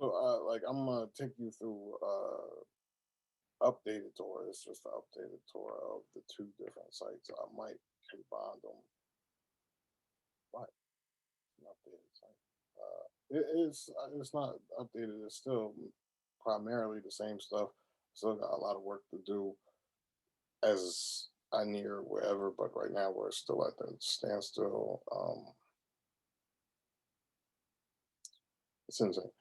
So, like, I'm gonna take you through updated tour. It's just an updated tour of the two different sites. I might combine them, but it's an updated site. It's not updated. It's still primarily the same stuff. Still got a lot of work to do as I near wherever, but right now we're still at the standstill. It's insane.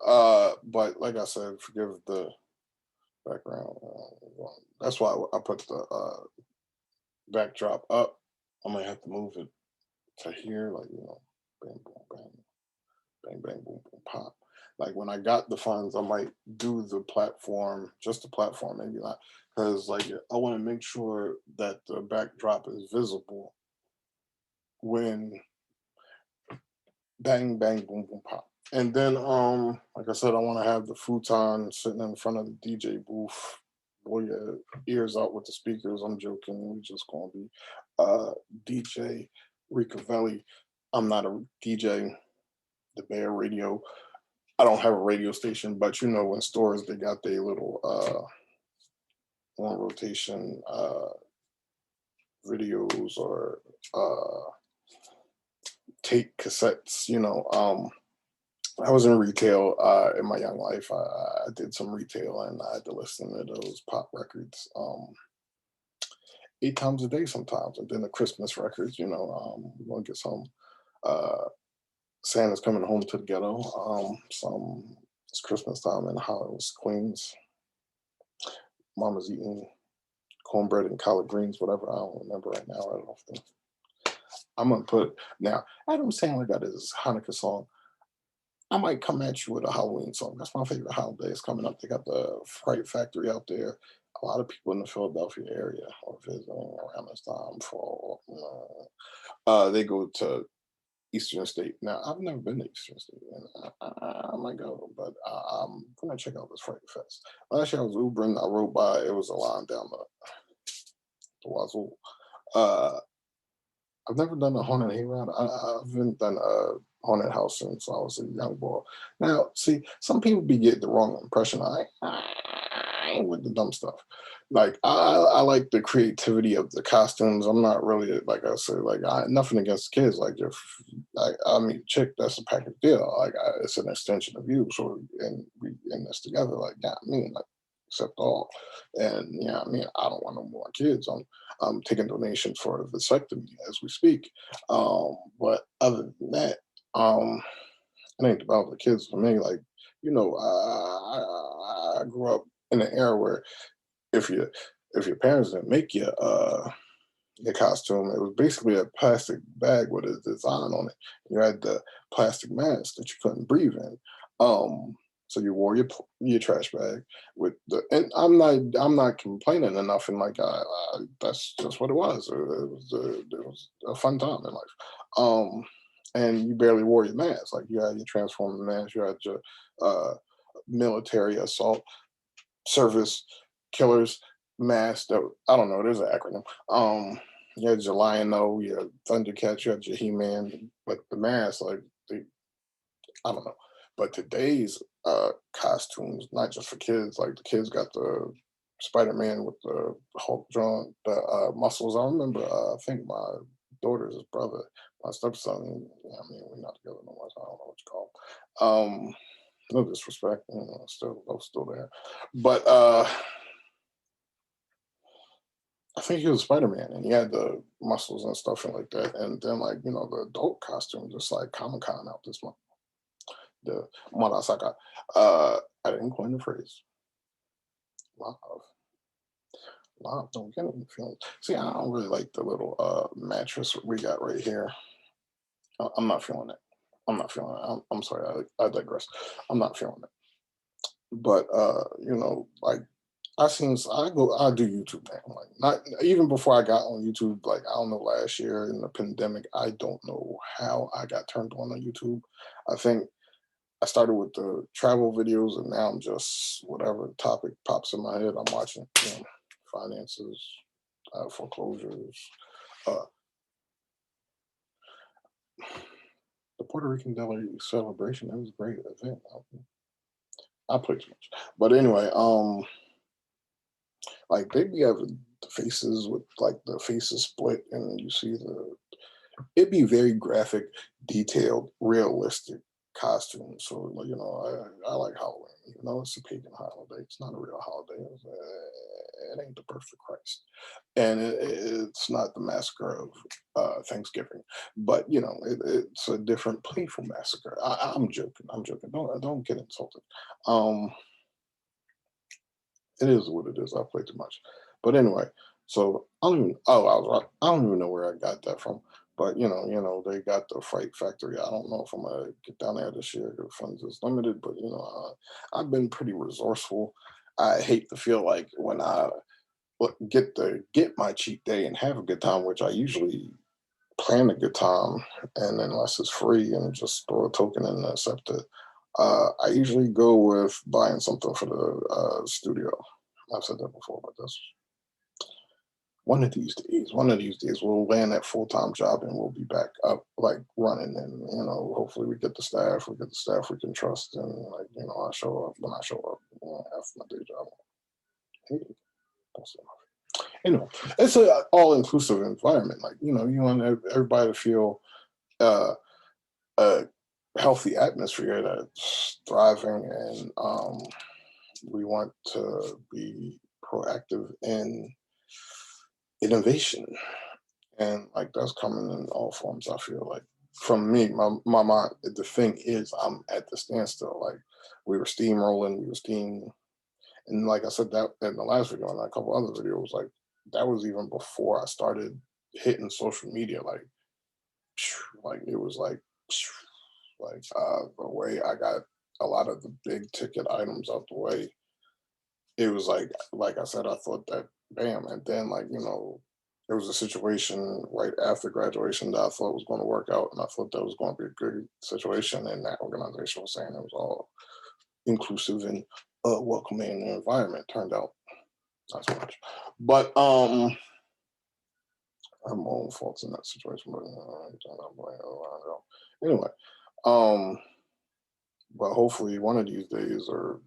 But like I said, forgive the background. That's why I put the backdrop up. I might have to move it to here, like bang, boom, bang, bang, bang, boom, boom, pop. Like when I got the funds, I might do the platform, just the platform, maybe not, because like I want to make sure that the backdrop is visible when bang, bang, boom, boom, pop. And then, like I said, I want to have the futon sitting in front of the DJ booth. Blow your ears out with the speakers. I'm joking. We just gonna be DJ Ricavelli. I'm not a DJ. DaBear radio. I don't have a radio station, but you know, in stores they got their little on rotation videos or tape cassettes. I was in retail in my young life. I did some retail and I had to listen to those pop records 8 times a day sometimes. And then the Christmas records, we're going to get some uh, Santa's Coming Home to the Ghetto. Some It's Christmas time in Hollywood, Queens. Mama's eating cornbread and collard greens, whatever. I don't remember right now. Right off the, I'm going to put, now, Adam Sandler got his Hanukkah song. I might come at you with a Halloween song. That's my favorite holiday. It's coming up. They got the Fright Factory out there. A lot of people in the Philadelphia area are visiting around this time for. They go to Eastern State. Now, I've never been to Eastern State, and I might go, but I'm gonna check out this Fright Fest. Last year I was Ubering. I rode by. It was a line down the Wazoo. Uh, I've never done a haunted hayride. I haven't done a haunted house since I was a young boy. Now, see, some people be getting the wrong impression. I ain't with the dumb stuff. Like I like the creativity of the costumes. I'm not really like I said. Like nothing against kids. Like if I mean, chick, that's a package deal. Like it's an extension of you. So and we in this together. Like yeah, I mean, like accept all. And yeah, I mean, I don't want no more kids. Taking donations for a vasectomy as we speak. But other than that, it ain't about the kids for me. Like, I grew up in an era where if you if your parents didn't make your costume, it was basically a plastic bag with a design on it. You had the plastic mask that you couldn't breathe in. So you wore your trash bag with the, and I'm not complaining or nothing. Like that's just what it was. It was a fun time in life. Um, and you barely wore your mask. Like you had your transforming mask, you had your uh, military assault service killers mask. That I don't know. There's an acronym. You had your Lion O, your Thundercats, you had your He Man, but the mask, like they, I don't know. But today's costumes, not just for kids, like the kids got the Spider Man with the Hulk drawn, the muscles. I remember, I think my daughter's brother, my stepson. Yeah, I mean, we're not together no more, so I don't know what you call him. No disrespect, still both still there. But I think he was Spider Man, and he had the muscles and stuff and like that. And then like the adult costume, just like Comic Con out this month, the Marasaka. I didn't coin the phrase. Love, love, don't get any feelings. See, I don't really like the little mattress we got right here. I'm not feeling it. I'm not feeling it. I'm sorry. I digress. I'm not feeling it. But like I do YouTube now. Like not even before I got on YouTube, like I don't know, last year in the pandemic, I don't know how I got turned on YouTube. I think I started with the travel videos and now I'm just whatever topic pops in my head, I'm watching, finances, foreclosures, uh, the Puerto Rican Day celebration. That was a great event. I play too much. But anyway, like they be having the faces with like the faces split, and you see the it'd be very graphic, detailed, realistic costumes. So like, I like Halloween. Even though it's a pagan holiday, it's not a real holiday. It ain't the birth of Christ, and it's not the massacre of Thanksgiving. But it's a different, playful massacre. I'm joking. I'm joking. Don't get insulted. Um, it is what it is. I play too much. But anyway, so I don't even. Oh, I was right. I don't even know where I got that from. But they got the Fright Factory. I don't know if I'm gonna get down there this year. The funds is limited, but I've been pretty resourceful. I hate to feel like when I get my cheat day and have a good time, which I usually plan a good time, and unless it's free and just throw a token in and accept it. I usually go with buying something for the studio. I've said that before, but that's one of these days. One of these days, we'll land that full time job and we'll be back up, like running. And hopefully, we get the staff. We get the staff we can trust, and I show up when I show up after my day job. Hey, that's enough. Anyway, it's a all inclusive environment. Like you want everybody to feel uh, a healthy atmosphere that's thriving, and we want to be proactive in innovation, and like that's coming in all forms. I feel like from me, my mind, the thing is, I'm at the standstill. Like we were steamrolling, we were steam, and like I said that in the last video and a couple other videos, like that was even before I started hitting social media. Like it was like the way I got a lot of the big ticket items out the way. It was like I said, I thought that bam, and then there was a situation right after graduation that I thought was going to work out, and I thought that was going to be a good situation, and that organization was saying it was all inclusive and welcoming environment. Turned out not so much, but I have my own faults in that situation. But anyway, um, but hopefully one of these days, or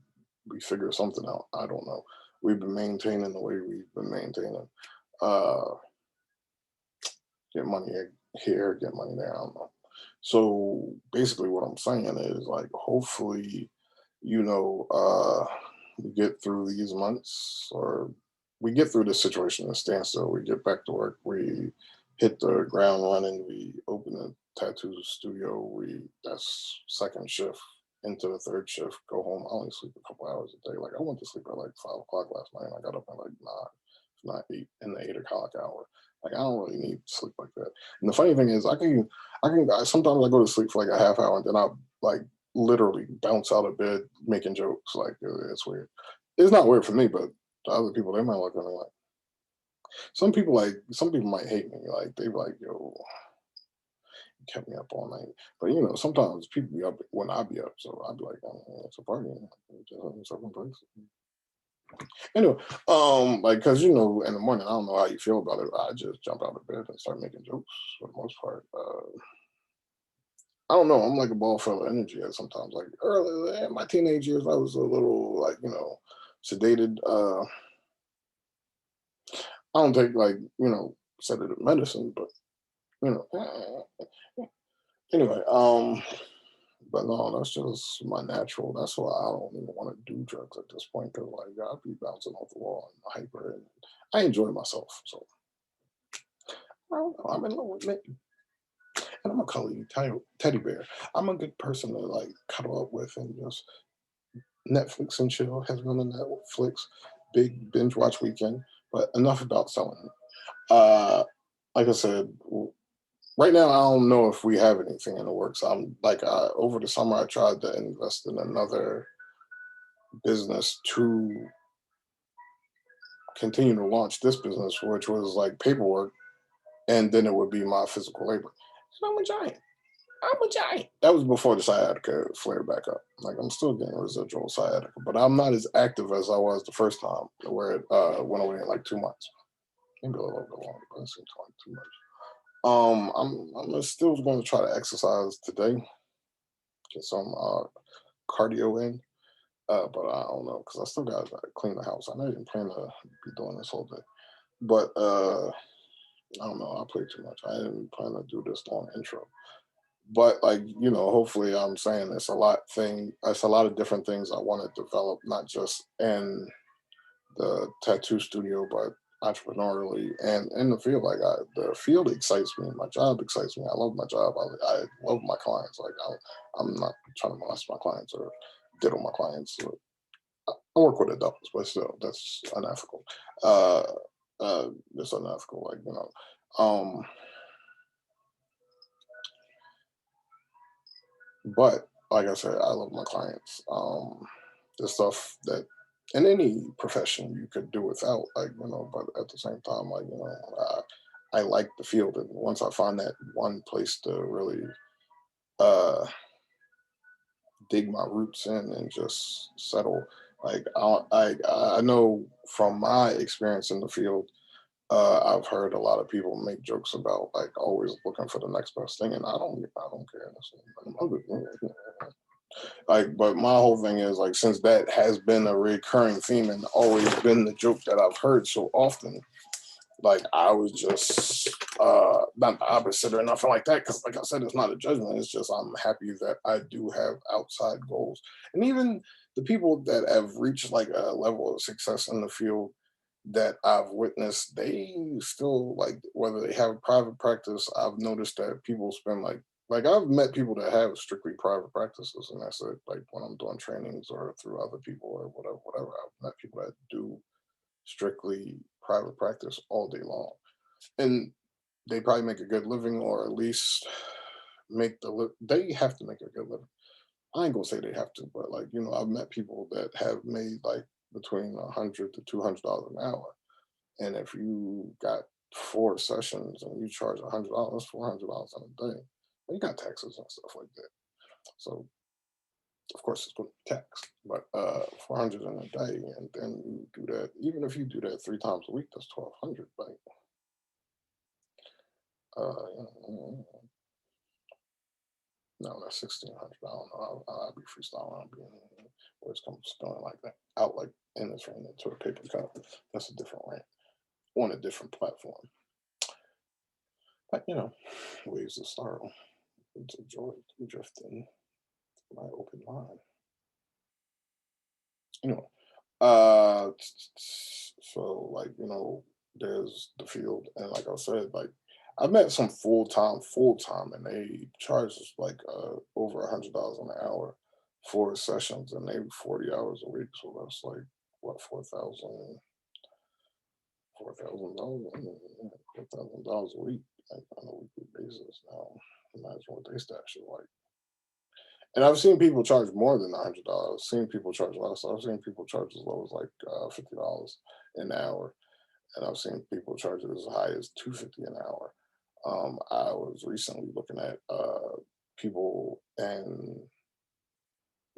we figure something out. I don't know. We've been maintaining the way we've been maintaining. Uh, get money here, get money there. I don't know. So basically, what I'm saying is like, hopefully, we get through these months, or we get through this situation and standstill. We get back to work. We hit the ground running. We open a tattoo studio. That's second shift into the third shift. Go home. I only sleep a couple hours a day. Like I went to sleep at like 5 o'clock last night. And I got up at like 9, if not 8, in the 8 o'clock hour. Like I don't really need sleep like that. And the funny thing is, sometimes I go to sleep for like a half hour and then I like literally bounce out of bed making jokes. Like it's weird. It's not weird for me, but to other people, they might look at me like some people might hate me. Like they be like, yo, you kept me up all night. But sometimes people be up when I be up, so I'd be like, oh, it's a party. It's open place. Anyway, like because in the morning I don't know how you feel about it. I just jump out of bed and start making jokes for the most part. I don't know. I'm like a ball full of energy at sometimes. Like early in my teenage years, I was a little like sedated. I don't take like sedative medicine, but you know. Anyway, but no, that's just my natural. That's why I don't even want to do drugs at this point because like I'd be bouncing off the wall and hyper, and I enjoy myself. So I don't know. I'm in love with me, and I'm gonna call you teddy bear. I'm a good person to like cuddle up with and just Netflix and chill. Has been on Netflix, big binge watch weekend. But enough about selling. Uh, like I said, right now I don't know if we have anything in the works. I'm like over the summer I tried to invest in another business to continue to launch this business, which was like paperwork, and then it would be my physical labor. So I'm a giant. I'm a giant. That was before the sciatica flared back up. Like I'm still getting residual sciatica, but I'm not as active as I was the first time, where it went away in like 2 months. Maybe a little bit longer, but it seems like too much. I'm still going to try to exercise today, get some cardio in. But I don't know because I still got to clean the house. I know you didn't plan to be doing this whole day, but I don't know. I play too much. I didn't plan to do this long intro. But like hopefully I'm saying it's a lot of different things I want to develop, not just in the tattoo studio, but entrepreneurially and in the field. Like the field excites me, my job excites me. I love my job. I love my clients. Like I'm not trying to molest my clients or diddle my clients. I work with adults, but still, that's unethical. Uh, it's unethical. Like but like I said, I love my clients. The stuff that in any profession you could do without, like but at the same time, like I like the field, and once I find that one place to really uh, dig my roots in and just settle, like I know from my experience in the field. I've heard a lot of people make jokes about like always looking for the next best thing, and I don't care. Like, but my whole thing is like since that has been a recurring theme and always been the joke that I've heard so often, like I was just not the opposite or nothing like that. Because like I said, it's not a judgment. It's just I'm happy that I do have outside goals, and even the people that have reached like a level of success in the field that I've witnessed, they still like whether they have private practice. I've noticed that people spend like I've met people that have strictly private practices, and that's it. Like when I'm doing trainings or through other people or whatever. I've met people that do strictly private practice all day long, and they probably make a good living, or at least they have to make a good living. I ain't gonna say they have to, but like I've met people that have made like between $100 to $200 an hour, and if you got 4 sessions and you charge $100, $400 in a day, well, you got taxes and stuff like that. So of course it's going to be taxed, but 400 in a day, and then you do that. Even if you do that 3 times a week, that's 1,200. Like, no, that's 1,600. I don't know. I'll be freestyling. I'll be where it's comes going like that out like in this rant into a paper cup. That's a different rant on a different platform. But waves of sorrow, winds of joy, drifting my open mind. You know, so like there's the field, and like I said, like I met some full time, and they charge us like over $100 an hour for sessions, and they 40 hours a week. So that's like what $4,000, $4,000 a week, like on a weekly basis. Now imagine what they stash it like. And I've seen people charge more than $100. Seen people charge less. I've seen people charge as low as like $50 an hour, and I've seen people charge it as high as $250 an hour. I was recently looking at people in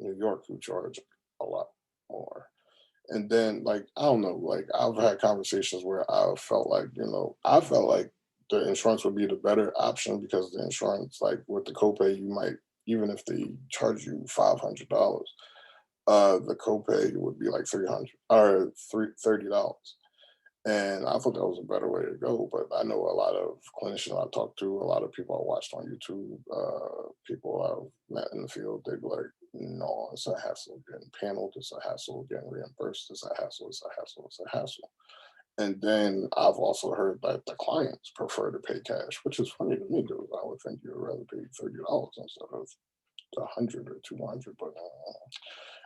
New York who charge a lot more. And then, like, I don't know, like, I've had conversations where I felt like the insurance would be the better option because the insurance, like, with the copay, you might, even if they charge you $500, the copay would be like 300 or $30. And I thought that was a better way to go. But I know a lot of clinicians I talked to, a lot of people I watched on YouTube, people I've met in the field, they'd be like, no, it's a hassle getting paneled, it's a hassle getting reimbursed, it's a hassle, it's a hassle, it's a hassle. And then I've also heard that the clients prefer to pay cash, which is funny to me because I would think you'd rather pay $30 instead of 100 or 200, but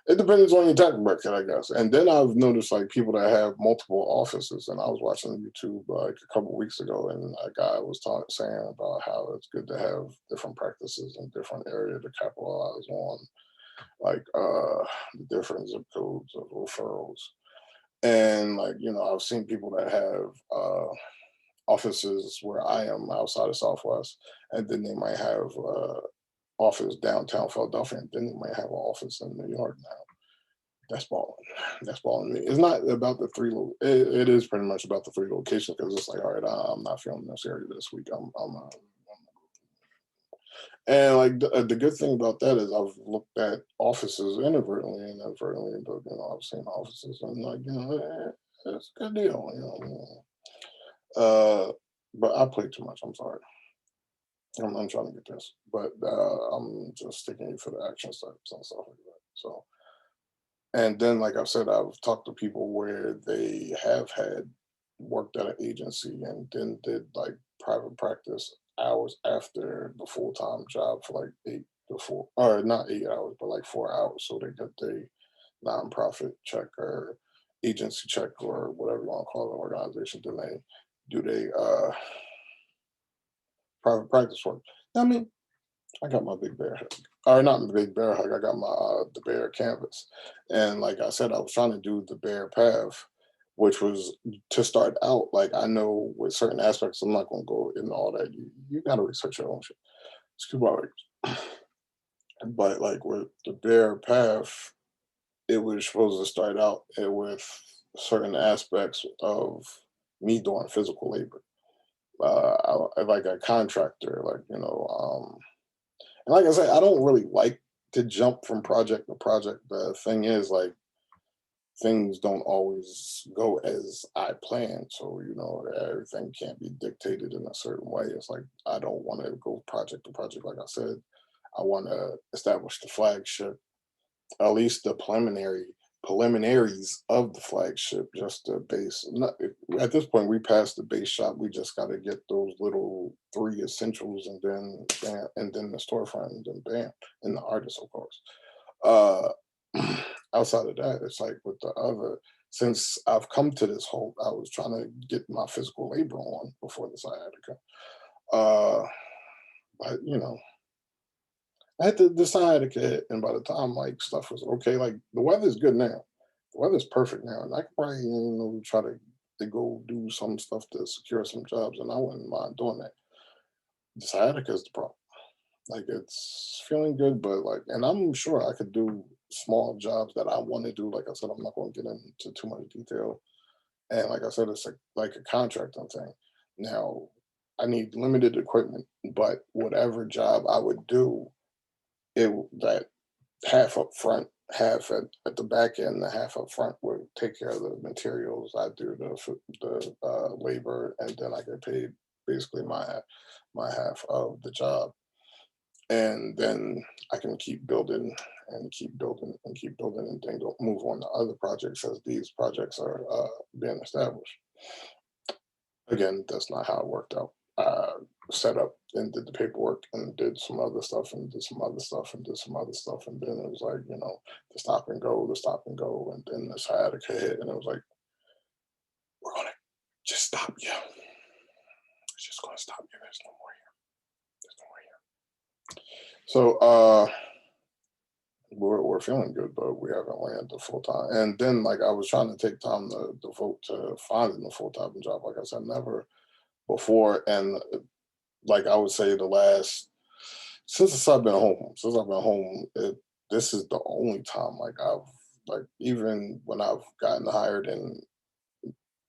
it depends on your tax bracket, I guess. And then I've noticed like people that have multiple offices, and I was watching YouTube like a couple weeks ago, and a guy was saying about how it's good to have different practices in different areas to capitalize on like the different zip codes of referrals. And like I've seen people that have offices where I am outside of Southwest, and then they might have office downtown Philadelphia, and then they might have an office in New York now. That's balling. That's balling me. It's not about the it is pretty much about the 3 locations because it's like, all right, I'm not filming this area this week. I'm And like the good thing about that is I've looked at offices inadvertently and inadvertently, but I've seen offices and like it's a good deal. But I play too much. I'm sorry. I'm trying to get this, but I'm just sticking you for the action steps and stuff like that. So, and then, like I said, I've talked to people where they have had worked at an agency and then did like private practice hours after the full time job for like 8 to 4, or not 8 hours, but like 4 hours, so they get the nonprofit check or agency check or whatever you want to call it, organization. Then they do they private practice work. I mean, I got my big bear hug. Or not the big bear hug. I got my DaBear canvas, and like I said, I was trying to do the bear path, which was to start out. Like I know with certain aspects, I'm not going to go into all that. You got to research your own shit. Scuba divers. But like with the bear path, it was supposed to start out with certain aspects of me doing physical labor. Like a contractor, like and like I said, I don't really like to jump from project to project. The thing is, like, things don't always go as I planned. So, everything can't be dictated in a certain way. It's like I don't want to go project to project. Like I said, I want to establish the flagship, at least the preliminaries of the flagship, just the base. Not, at this point, we passed the base shop. We just got to get those little three essentials, and then bam, and then the storefront, and then bam, and the artist, of course. Uh, Outside of that, it's like with the other. Since I've come to this hope, I was trying to get my physical labor on before the sciatica. Uh, but I had to decide, okay, and by the time like stuff was okay, like the weather's good now. The weather's perfect now, and I could probably try to go do some stuff to secure some jobs, and I wouldn't mind doing that. The sciatica is the problem. Like it's feeling good, but like, and I'm sure I could do small jobs that I want to do. Like I said, I'm not going to get into too much detail, and like I said, it's like a contracting thing. Now, I need limited equipment, but whatever job I would do, that half up front, half at the back end, the half up front would take care of the materials. I do the labor, and then I get paid basically my half of the job, and then I can keep building and keep building and keep building, and then go move on to other projects as these projects are being established. Again, that's not how it worked out. Set up and did the paperwork and did some other stuff and did some other stuff and did some other stuff. And then it was like, the stop and go, the stop and go. And then the sciatica hit. And it was like, we're going to just stop you. It's just going to stop you. There's no more here. There's no more here. So we're feeling good, but we haven't landed the full time. And then, like, I was trying to take time to devote to finding a full time job. Like I said, never before. And like I would say the last since I've been home, this is the only time like I've like even when I've gotten hired and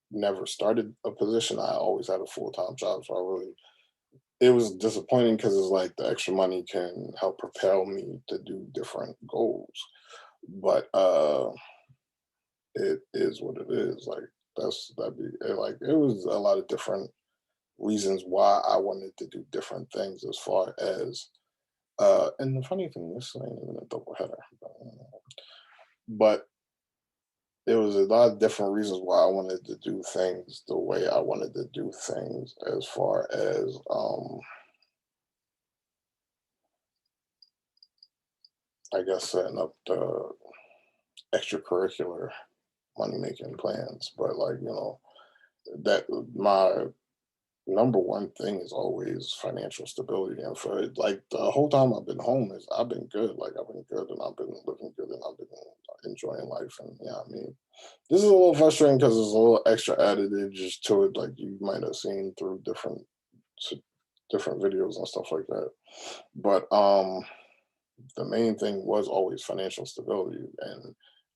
never started a position, I always had a full time job. So it was disappointing because it's like the extra money can help propel me to do different goals, but it is what it is. Like like it was a lot of different reasons why I wanted to do different things as far as and the funny thing, this ain't even a double header, but there was a lot of different reasons why I wanted to do things the way I wanted to do things, as far as I guess setting up the extracurricular money making plans. But like that my number one thing is always financial stability. And for like the whole time I've been home, is I've been good. Like I've been good, and I've been living good, and I've been enjoying life. And yeah, I mean, this is a little frustrating because there's a little extra additive to it, like you might have seen through different videos and stuff like that. But the main thing was always financial stability, and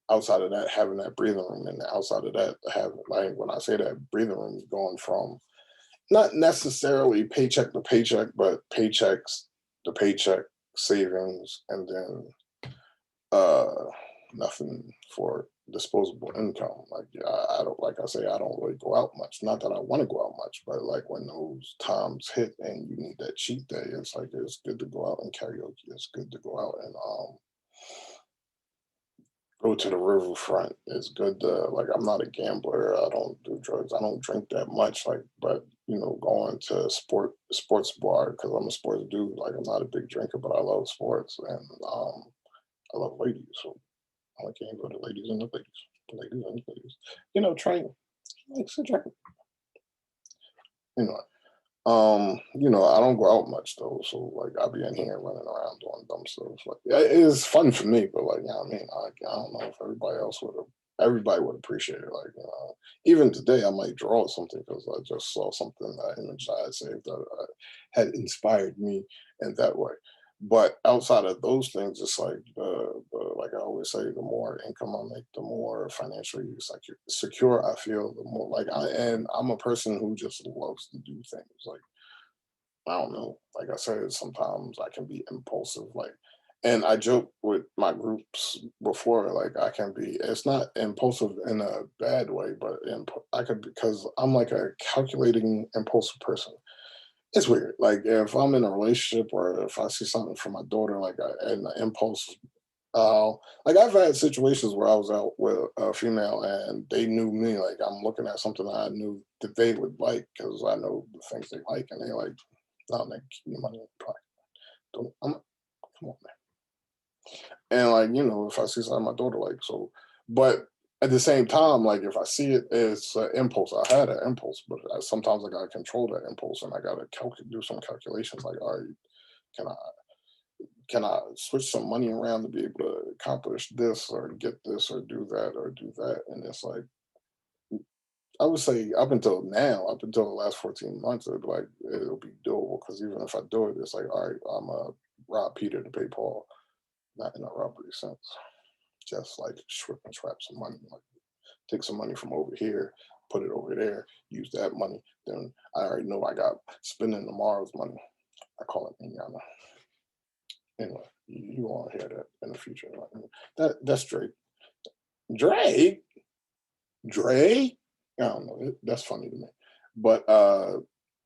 outside of that, having that breathing room, and outside of that, having, like, when I say that breathing room is going from not necessarily paycheck to paycheck, but paychecks the paycheck, savings, and then uh nothing for disposable income. Like I don't, like I say, I don't really go out much. Not that I want to go out much, but like when those times hit and you need that cheat day, it's like it's good to go out and karaoke. It's good to go out and go to the riverfront. It's good to, like, I'm not a gambler. I don't do drugs. I don't drink that much. Like, but going to sports bar because I'm a sports dude. Like, I'm not a big drinker, but I love sports and I love ladies. So I can't go to ladies and the ladies and the ladies. Train likes to drink. You know, I don't go out much though, so like I'll be in here running around doing dumb stuff. Like yeah, it is fun for me, but like I mean, I don't know if everybody would appreciate it. Like even today, I might draw something because I just saw something that image I had saved that had inspired me in that way. But outside of those things, it's like like I always say, the more income I make, the more financially secure I feel. The more like I'm a person who just loves to do things. Like I don't know. Like I said, sometimes I can be impulsive. Like, and I joke with my groups before. Like, I can be. It's not impulsive in a bad way, but I could because I'm like a calculating, impulsive person. It's weird. Like, if I'm in a relationship or if I see something from my daughter, like, and the impulse. Like I've had situations where I was out with a female and they knew me. Like I'm looking at something that I knew that they would like because I know the things they like, and they like, no, man, keep your money in your pocket. Don't, come on, man. And like, if I see something my daughter like, so, but at the same time, like if I see it, it's an impulse. I had an impulse, but sometimes I gotta control that impulse and I gotta do some calculations. Like, all right, can I can I switch some money around to be able to accomplish this or get this or do that or do that? And it's like I would say up until now, up until the last 14 months, it'll be doable because even if I do it, it's like, all right, I'm a rob Peter to pay Paul, not in a robbery sense. Just like strip and trap some money, like take some money from over here, put it over there, use that money. Then I already know I got spending tomorrow's money. I call it manana. Anyway, you won't hear that in the future. Like, that's Drake. Drake, Drake. I don't know. That's funny to me, but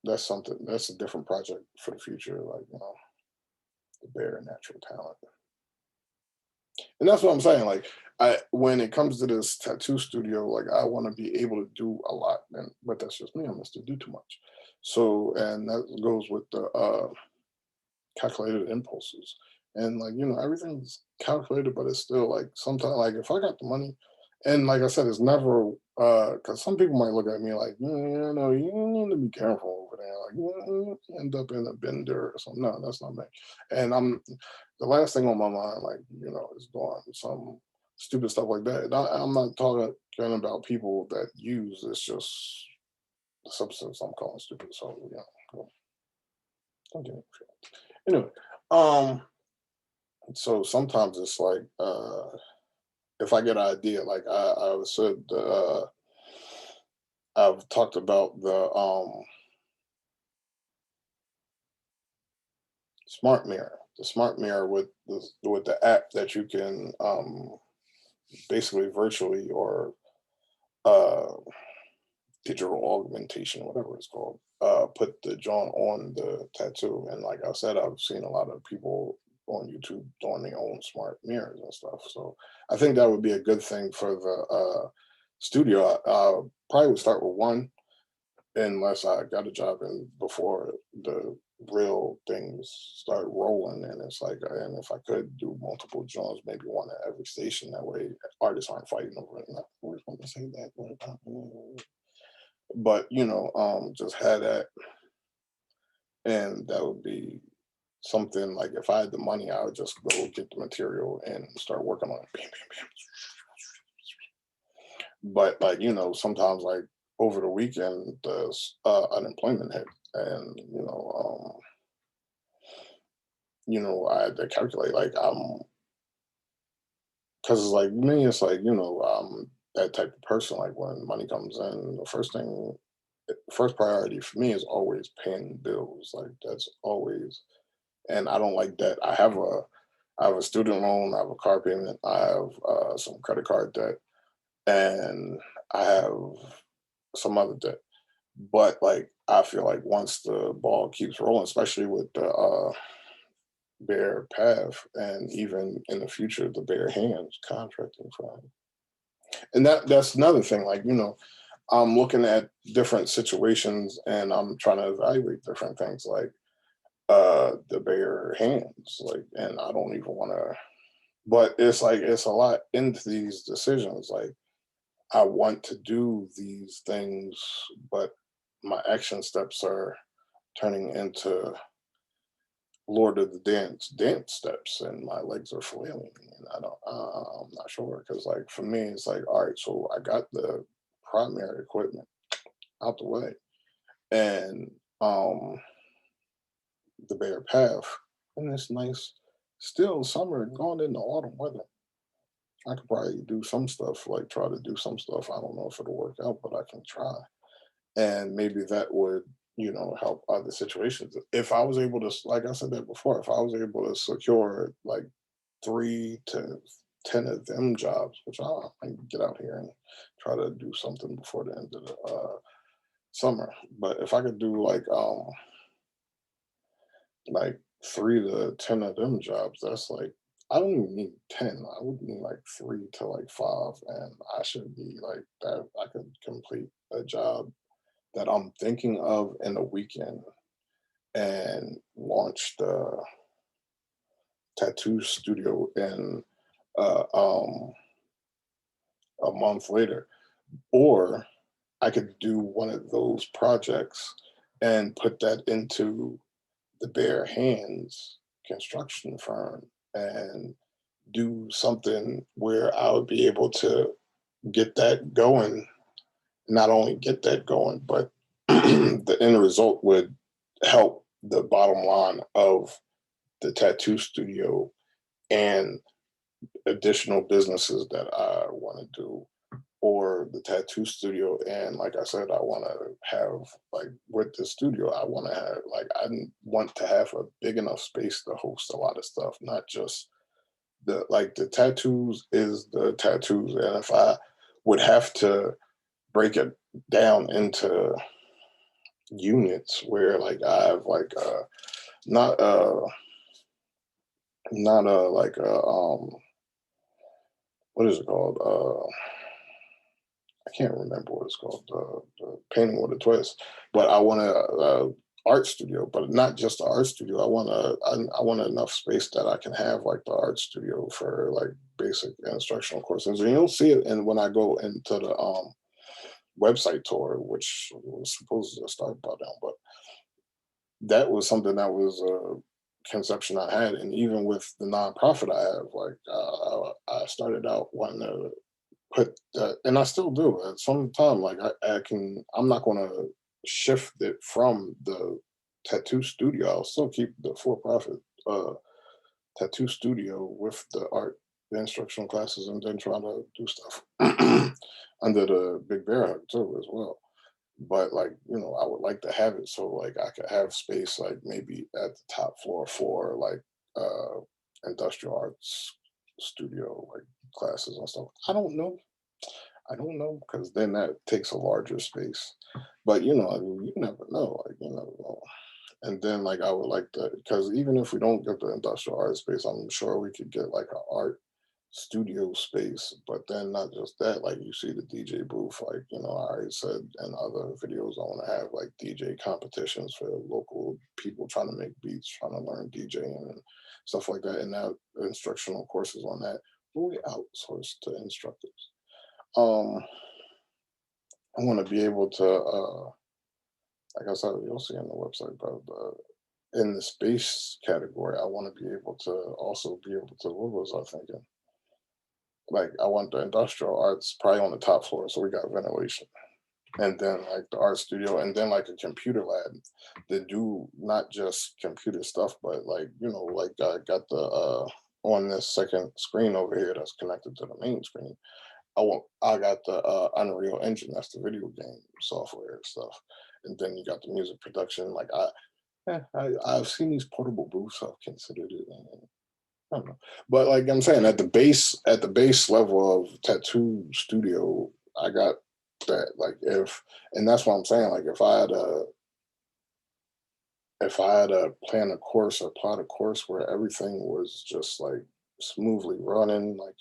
that's something. That's a different project for the future. Like the Bear Natural Talent, and that's what I'm saying. Like when it comes to this tattoo studio, like I want to be able to do a lot, but that's just me. I'm to do too much. So, and that goes with the calculated impulses. And like, everything's calculated, but it's still like sometimes like if I got the money, and like I said, it's never because some people might look at me like, you need to be careful over there. Like you end up in a bender or something. No, that's not me. And I'm the last thing on my mind, like, is doing some stupid stuff like that. And I'm not talking about people that use it's just the substance I'm calling stupid. So don't get me. Anyway, um, so sometimes it's like if I get an idea, like I said, I've talked about the smart mirror with the app that you can basically virtually or uh, digital augmentation, whatever it's called, put the John on the tattoo. And like I said, I've seen a lot of people on YouTube doing their own smart mirrors and stuff. So I think that would be a good thing for the studio. I probably would start with one unless I got a job and before the real things start rolling. And it's like, and if I could do multiple jobs, maybe one at every station, that way artists aren't fighting over it. And I always want to say that, but just had that, and that would be something like if I had the money, I would just go get the material and start working on it. Bam, bam, bam. But like sometimes like over the weekend, the unemployment hit, and I had to calculate like because it's like me, it's like I'm that type of person. Like when money comes in, the first priority for me is always paying bills. Like that's always and I don't like debt. I have a student loan, I have a car payment, I have some credit card debt, and I have some other debt. But like I feel like once the ball keeps rolling, especially with the Bear Path, and even in the future, the Bear Hands contracting firm. And that's another thing. Like, I'm looking at different situations and I'm trying to evaluate different things like the Bear Hands. Like, and I don't even want to, but it's like it's a lot into these decisions. Like I want to do these things, but my action steps are turning into Lord of the dance steps, and my legs are flailing, and I'm not sure because like for me, it's like all right, so I got the primary equipment out the way, and the Bear Path, and it's nice, still summer going into autumn weather. I could probably do some stuff, like try to do some stuff. I don't know if it'll work out, but I can try. And maybe that would, help other situations. If I was able to, like I said that before, if I was able to secure like 3 to 10 of them jobs, which I might get out here and try to do something before the end of the summer. But if I could do like 3 to 10 of them jobs, that's like I don't even need 10. I would need like 3 to like 5, and I should be like that. I could complete a job that I'm thinking of in a weekend and launch the tattoo studio in uh, um, a month later. Or I could do one of those projects and put that into the bare hands construction firm and do something where I would be able to get that going, not only get that going, but the end result would help the bottom line of the tattoo studio and additional businesses that I want to do, or the tattoo studio. And like I said, I want to have like with the studio, I want to have like want to have a big enough space to host a lot of stuff, not just the tattoos is the tattoos. And if I would have to break it down into units where like I have like not not like what is it called? I can't remember what it's called. The painting with a twist. But I want a art studio, but not just the art studio. I want enough space that I can have like the art studio for like basic instructional courses. And you'll see it and when I go into the website tour, which was supposed to start by now, but that was something that was a conception I had. And even with the nonprofit I have, like I started out wanting to put that, and I still do at some time. Like I'm not going to shift it from the tattoo studio. I'll still keep the for-profit tattoo studio with the art, the instructional classes, and then try to do stuff under the Big Bear Hug too as well. But like I would like to have it so like I could have space like maybe at the top floor for like industrial arts studio like classes and stuff. I don't know because then that takes a larger space. But I mean, you never know. Like you never know. And then like I would like to because even if we don't get the industrial art space, I'm sure we could get like an art studio space. But then not just that, like you see the DJ booth, like I already said in other videos, I want to have like DJ competitions for local people trying to make beats, trying to learn DJing and stuff like that. And now instructional courses on that, but we outsource to instructors. Um, I want to be able to, like I said, you'll see on the website, but in the space category, I want to be able to also be able to, what was I thinking? Like, I want the industrial arts probably on the top floor, so we got ventilation. And then, like, the art studio, and then, like, a computer lab that do not just computer stuff, but, like, like, I got the, on this second screen over here that's connected to the main screen. I got the Unreal Engine, that's the video game software and stuff. And then you got the music production. Like I've seen these portable booths. I've considered it. I don't know. But like I'm saying, at the base level of tattoo studio, I got that. Like if, and that's what I'm saying. Like if I had a plan a course or plot a course where everything was just like smoothly running, like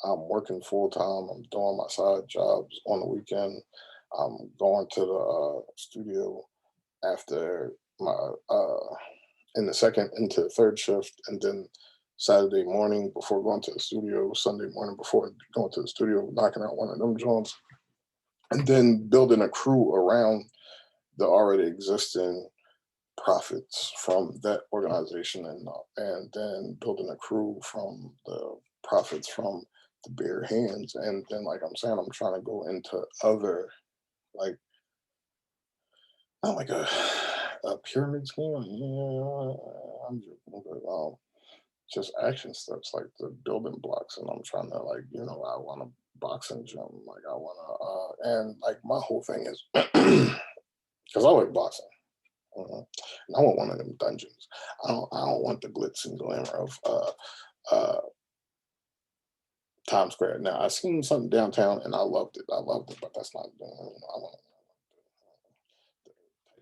I'm working full time, I'm doing my side jobs on the weekend, I'm going to the studio after my in the second into the third shift, and then Saturday morning before going to the studio, Sunday morning before going to the studio, knocking out one of them joints, and then building a crew around the already existing profits from that organization, and then building a crew from the profits from the bare hands, and then like I'm saying, I'm trying to go into other, like, not like a pyramid scheme. Yeah, I'm joking, but just action steps, like the building blocks. And I'm trying to, like, I want a boxing gym. Like I want to, and like my whole thing is because I like boxing. And I want one of them dungeons. I don't want the glitz and glamour of uh, Times Square. Now I seen something downtown and I loved it. I loved it, but that's not. I want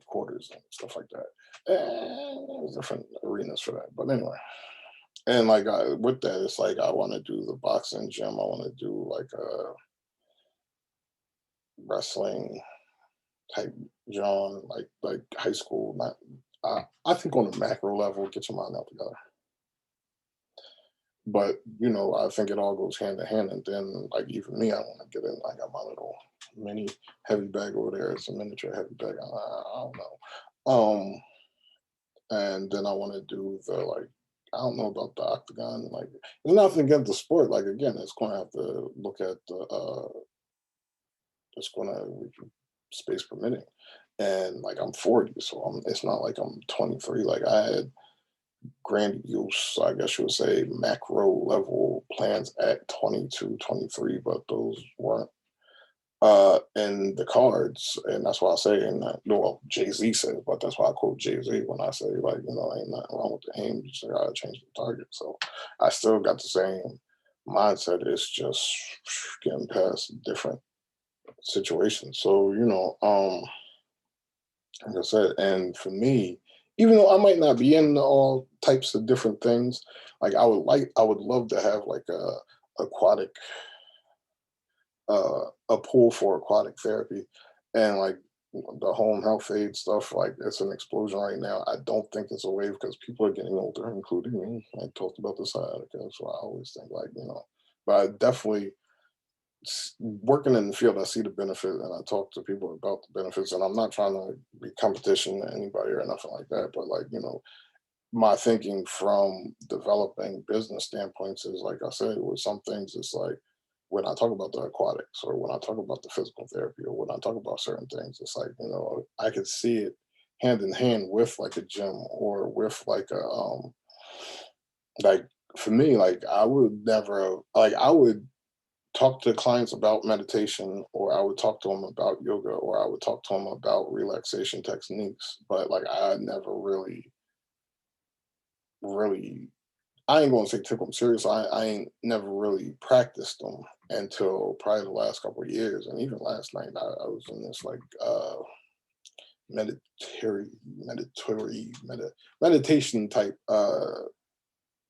quarters and stuff like that. And there's different arenas for that. But anyway, and like with that, it's like I want to do the boxing gym. I want to do like a wrestling type John, like high school. Not, I think on a macro level, get your mind out together. But I think it all goes hand in hand. And then, like even me, I want to get in. I got my little mini heavy bag over there. It's a miniature heavy bag. I don't know. And then I want to do the, like, I don't know about the octagon. Like, there's nothing against the sport. Like again, it's going to have to look at the. It's going to space permitting, and like I'm 40, so it's not like I'm 23. Like I had grandiose, I guess you would say, macro level plans at 22, 23, but those weren't in the cards. And that's why I say, and well, Jay-Z says, but that's why I quote Jay-Z when I say, like, ain't nothing wrong with the aim, you just gotta change the target. So I still got the same mindset. It's just getting past different situations. So, like I said, and for me, even though I might not be into all types of different things, like I would love to have like a aquatic, a pool for aquatic therapy, and like the home health aid stuff. Like it's an explosion right now. I don't think it's a wave because people are getting older, including me. I talked about this sciatica, so I always think, like, but I definitely working in the field, I see the benefit and I talk to people about the benefits. And I'm not trying to be competition to anybody or nothing like that. But like, my thinking from developing business standpoints is, like I said, with some things, it's like when I talk about the aquatics or when I talk about the physical therapy or when I talk about certain things, it's like, I could see it hand in hand with like a gym or with like like for me, like I would never, like I would talk to clients about meditation, or I would talk to them about yoga, or I would talk to them about relaxation techniques. But like I never really, I ain't gonna say took them serious. I ain't never really practiced them until probably the last couple of years. And even last night, I was in this like meditatory, meditation type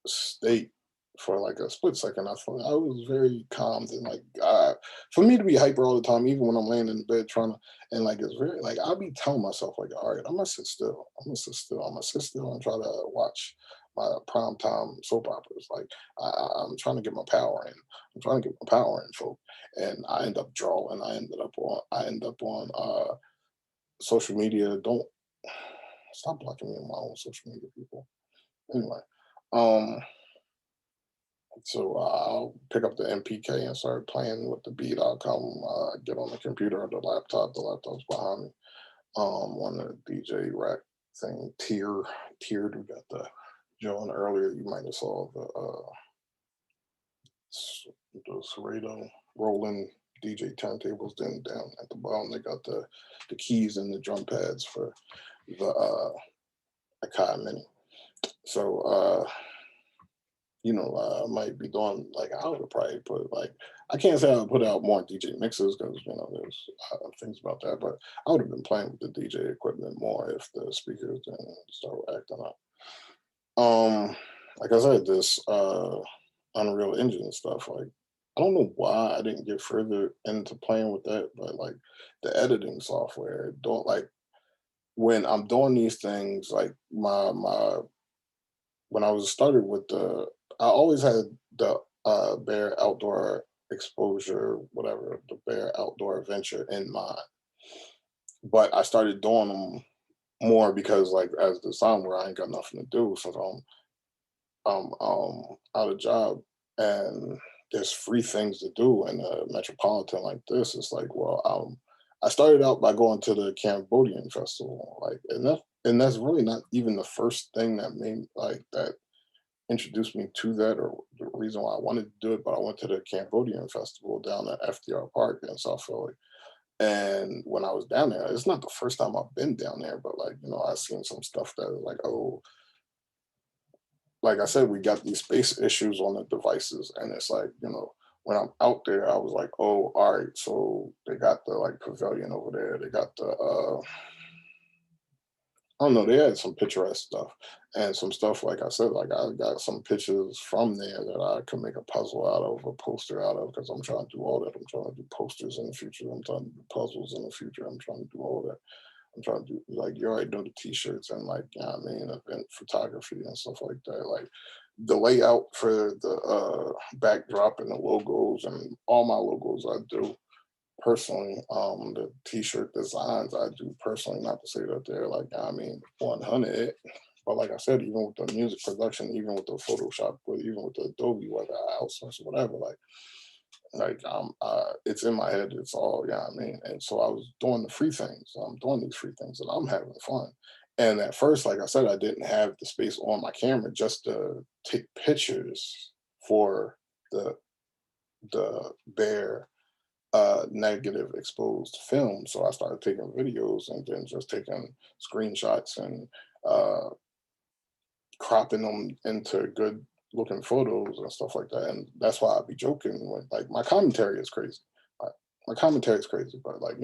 state for like a split second. I thought I was very calmed and like for me to be hyper all the time, even when I'm laying in bed trying to, and like it's very like I'll be telling myself like, all right, I'm gonna sit still. I'm gonna sit still. I'm gonna sit still and try to watch my prime time soap operas. Like I'm trying to get my power in. I'm trying to get my power in, folk. And I end up drawing. I end up on social media. Don't stop blocking me on my own social media, people. Anyway. Um, So I'll pick up the MPK and start playing with the B.com. Get on the computer or the laptop. The laptop's behind me. On the DJ rack thing. Tiered. We got the John earlier. You might have saw the Serrato rolling DJ turntables. Then down at the bottom, they got the keys and the drum pads for the Akai Mini. So I might be doing like I would probably put like I can't say I would put out more DJ mixes because there's things about that, but I would have been playing with the DJ equipment more if the speakers didn't start acting up. Like I said, this Unreal Engine stuff, like I don't know why I didn't get further into playing with that, but like the editing software, don't like when I'm doing these things, like my when I was started with I always had the Bear Outdoor Exposure, whatever, the Bear Outdoor Adventure in mind. But I started doing them more because, like, as the time where I ain't got nothing to do, so I'm out of job, and there's free things to do in a metropolitan like this. It's like, well, I started out by going to the Cambodian festival, like, and that's really not even the first thing that made like that introduced me to that or the reason why I wanted to do it. But I went to the Cambodian festival down at FDR Park in South Philly. And when I was down there, it's not the first time I've been down there, but like, I've seen some stuff that like, oh, like I said, we got these space issues on the devices. And it's like, when I'm out there, I was like, oh, all right, so they got the like pavilion over there. They got the I don't know, they had some picturesque stuff and some stuff, like I said, like I got some pictures from there that I could make a puzzle out of, a poster out of, because I'm trying to do all that. I'm trying to do posters in the future. I'm trying to do puzzles in the future. I'm trying to do all that. I'm trying to do, like, you already know the t-shirts and like, event photography and stuff like that. Like the layout for the backdrop and the logos and all my logos I do personally. The t-shirt designs I do personally, not to say that they're like 100, but like I said, even with the music production, even with the Photoshop, even with the Adobe, whether I outsource or whatever, it's in my head. It's all, and so I was doing the free things. I'm doing these free things and I'm having fun. And at first, like I said, I didn't have the space on my camera just to take pictures for the Bear negative exposed film. So I started taking videos and then just taking screenshots and uh, cropping them into good looking photos and stuff like that. And that's why I'd be joking when like my commentary is crazy. Like, my commentary is crazy, but like,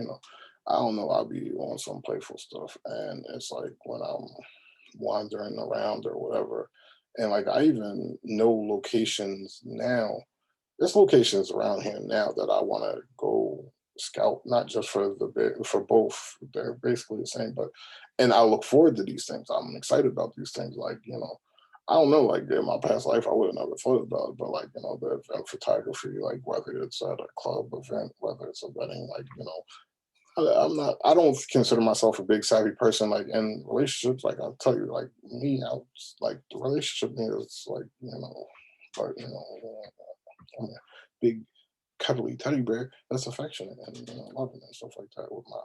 I don't know, I'll be on some playful stuff. And it's like when I'm wandering around or whatever. And like I even know locations now, there's locations around here now that I want to go scout, not just for for both. They're basically the same, but and I look forward to these things. I'm excited about these things. Like I don't know, like in my past life, I would have never thought about it, but like the event photography, like whether it's at a club event, whether it's a wedding, like I'm not. I don't consider myself a big savvy person. Like in relationships, like I'll tell you, like me, I was like the relationship thing is like but I'm a big cuddly teddy bear that's affectionate and loving and stuff like that with my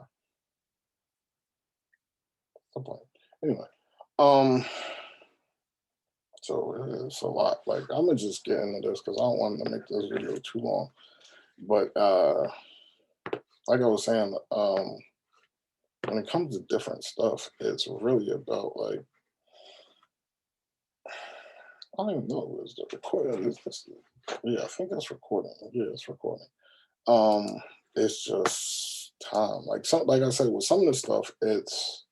stuff. Anyway, um, so it's a lot. Like I'm gonna just get into this because I don't want to make this video too long. But like I was saying, when it comes to different stuff, it's really about like I don't even know is the recording. Is this? Yeah, I think it's recording. Yeah, it's recording. Um, it's just time. Like I said, with some of the stuff, it's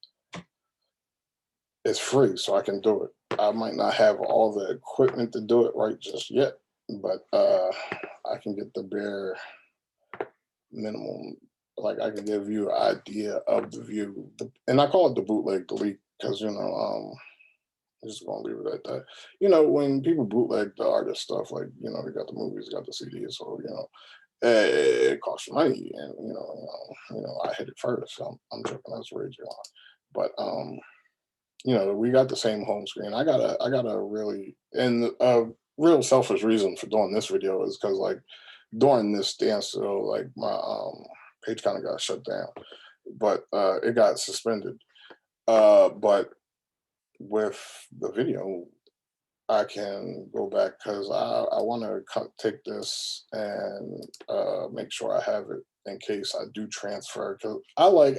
free, so I can do it. I might not have all the equipment to do it right just yet, but I can get the bare minimum. Like I can give you an idea of the view, and I call it the bootleg delete because I'm just gonna leave it at that. When people bootleg the artist stuff, like they got the movies, got the CDs, so it costs you money, and I hit it first. So I'm joking, that's radio on, but we got the same home screen. I got a really and a real selfish reason for doing this video is because like during this standstill, like my page kind of got shut down, but it got suspended. But with the video, I can go back because I want to take this and make sure I have it in case I do transfer. Because I like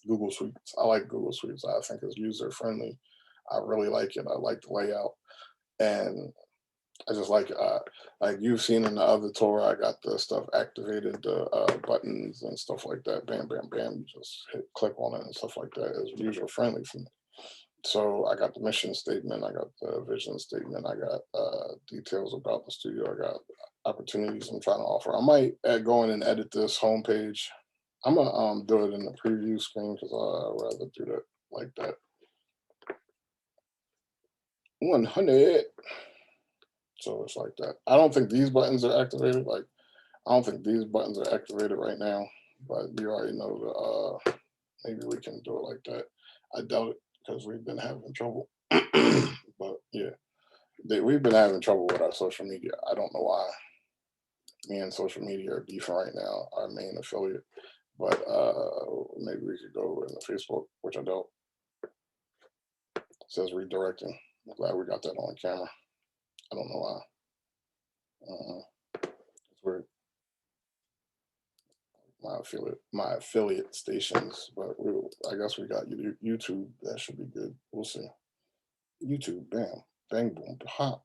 Google Suites. I like Google Suites. I think it's user friendly. I really like it. I like the layout, and I just like you've seen in the other tour. I got the stuff activated, the buttons and stuff like that. Bam, bam, bam. You just click on it and stuff like that. It's user friendly for me. So I got the mission statement, I got the vision statement, I got details about the studio, I got opportunities I'm trying to offer. I might go in and edit this homepage. I'm gonna do it in the preview screen because I'd rather do that like that. 100. So it's like that. I don't think these buttons are activated. Like I don't think these buttons are activated right now, but you already know the maybe we can do it like that. I doubt it because we've been having trouble. But yeah, we've been having trouble with our social media. I don't know why. Me and social media are beefing right now, our main affiliate. But maybe we could go in the Facebook, which I don't. It says redirecting. I'm glad we got that on camera. I don't know why. It's weird. My affiliate stations, but I guess we got YouTube. That should be good. We'll see. YouTube, bam, bang, boom, pop.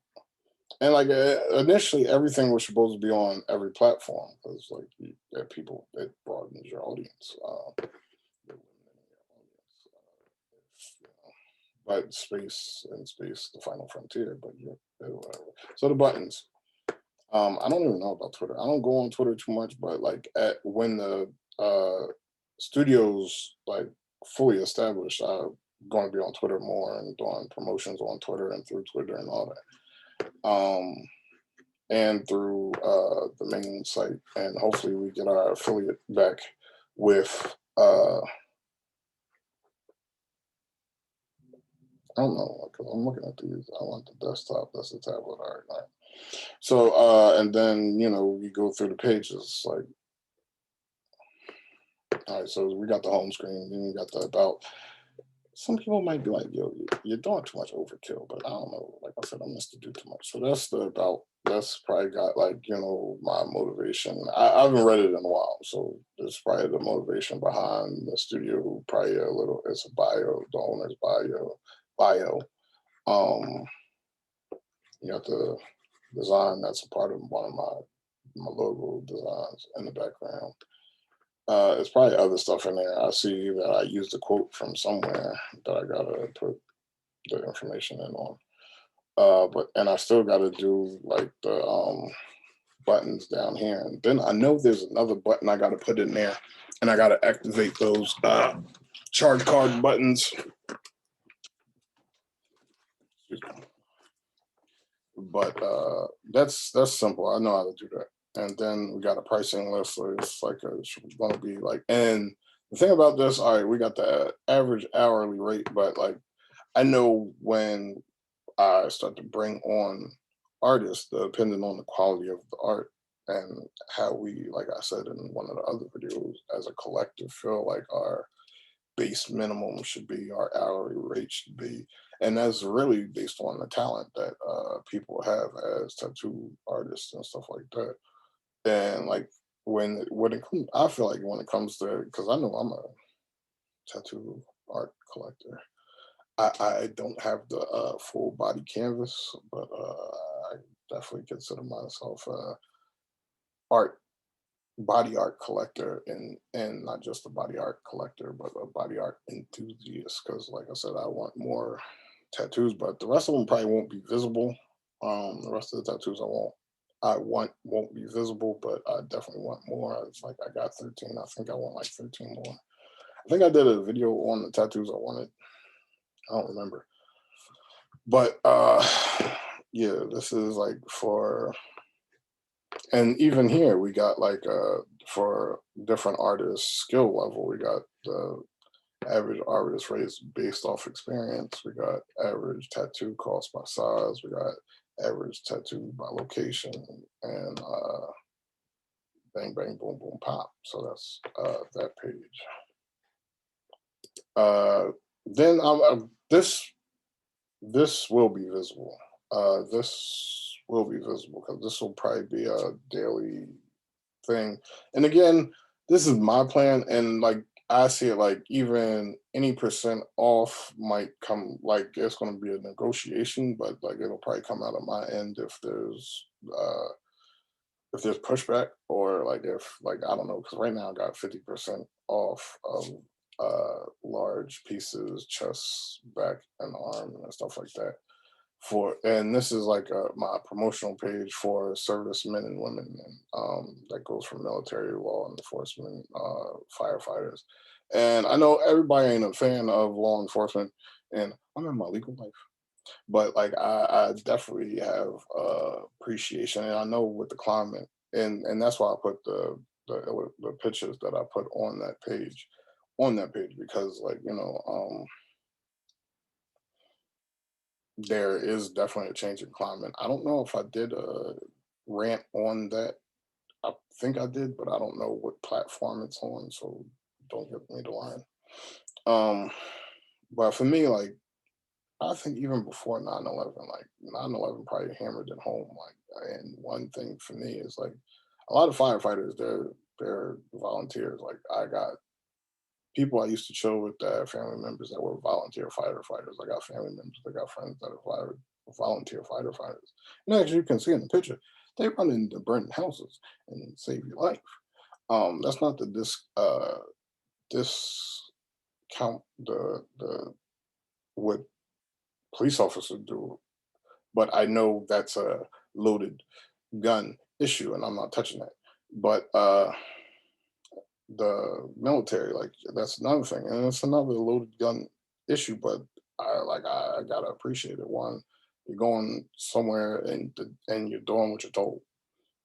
And like initially, everything was supposed to be on every platform because like there are people that broadens your audience. But space, the final frontier. But yeah, whatever. So the buttons. I don't even know about Twitter. I don't go on Twitter too much, but like when the studio's like fully established, I'm going to be on Twitter more and doing promotions on Twitter and through Twitter and all that. And through the main site, and hopefully we get our affiliate back with I don't know, because I'm looking at these. I want the desktop, that's the tablet. All right. So and then we go through the pages like, all right, so we got the home screen, then you got the about. Some people might be like, yo, you're doing too much overkill, but I don't know. Like I said, I'm just to do too much. So that's the about. That's probably got like my motivation. I haven't read it in a while, so there's probably the motivation behind the studio. Probably a little. It's a bio, the owner's bio. Um, you got the design. That's a part of one of my logo designs in the background. It's probably other stuff in there. I see that I used a quote from somewhere that I gotta put the information in on. And I still gotta do like the buttons down here. And then I know there's another button I gotta put in there, and I gotta activate those charge card buttons. But that's simple. I know how to do that. And then we got a pricing list. So it's like it's going to be like, and the thing about this, all right, we got the average hourly rate, but like I know when I start to bring on artists, depending on the quality of the art and how we, like I said in one of the other videos, as a collective feel like our base minimum should be, our hourly rate should be. And that's really based on the talent that people have as tattoo artists and stuff like that. And like I feel like when it comes to, because I know I'm a tattoo art collector. I don't have the full body canvas, but I definitely consider myself a art body art collector, and not just a body art collector, but a body art enthusiast. Because, like I said, I want more tattoos, but the rest of them probably won't be visible. The rest of the tattoos I won't be visible, but I definitely want more. It's like I got 13. I think I want like 13 more. I think I did a video on the tattoos I wanted. I don't remember, but yeah, this is like for. And even here, we got like for different artists' skill level, we got the average artist rates based off experience. We got average tattoo cost by size. We got average tattoo by location, and bang, bang, boom, boom, pop. So that's that page. Then this will be visible. This will be visible because this will probably be a daily thing. And again, this is my plan, and like I see it like even any percent off might come like it's going to be a negotiation, but like it'll probably come out of my end if there's pushback or like if like I don't know because right now I got 50% off of large pieces, chest, back, and arm and stuff like that. For and this is like my promotional page for servicemen and women and that goes for military, law enforcement, firefighters. And I know everybody ain't a fan of law enforcement, and I'm in my legal life, but like I definitely have appreciation, and I know with the climate, and that's why I put the pictures that I put on that page because like there is definitely a change in climate. I don't know if I did a rant on that. I think I did, but I don't know what platform it's on, so don't get me the line. Um, but for me, like I think even before 9/11, like 9/11 probably hammered it home. Like, and one thing for me is like a lot of firefighters, they're volunteers. Like I got people I used to chill with that had family members that were volunteer fighter fighters. I got family members, I got friends that are volunteer fighter fighters. And as you can see in the picture, they run into burning houses and save your life. That's not the discount the what police officers do, but I know that's a loaded gun issue, and I'm not touching that. But the military, like that's another thing, and it's another loaded gun issue. But I gotta appreciate it. One, you're going somewhere and you're doing what you're told.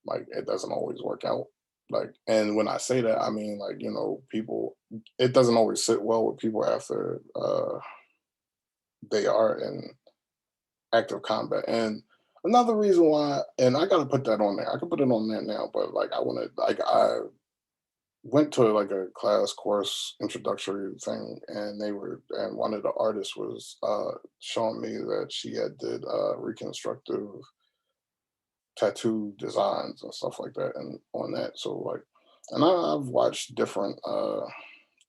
Like it doesn't always work out. Like, and when I say that, I mean like people. It doesn't always sit well with people after they are in active combat. And another reason why, and I gotta put that on there. I can put it on there now, but like I want to, like I went to like a class course introductory thing and and one of the artists was showing me that she had did reconstructive tattoo designs and stuff like that and on that so like and I've watched different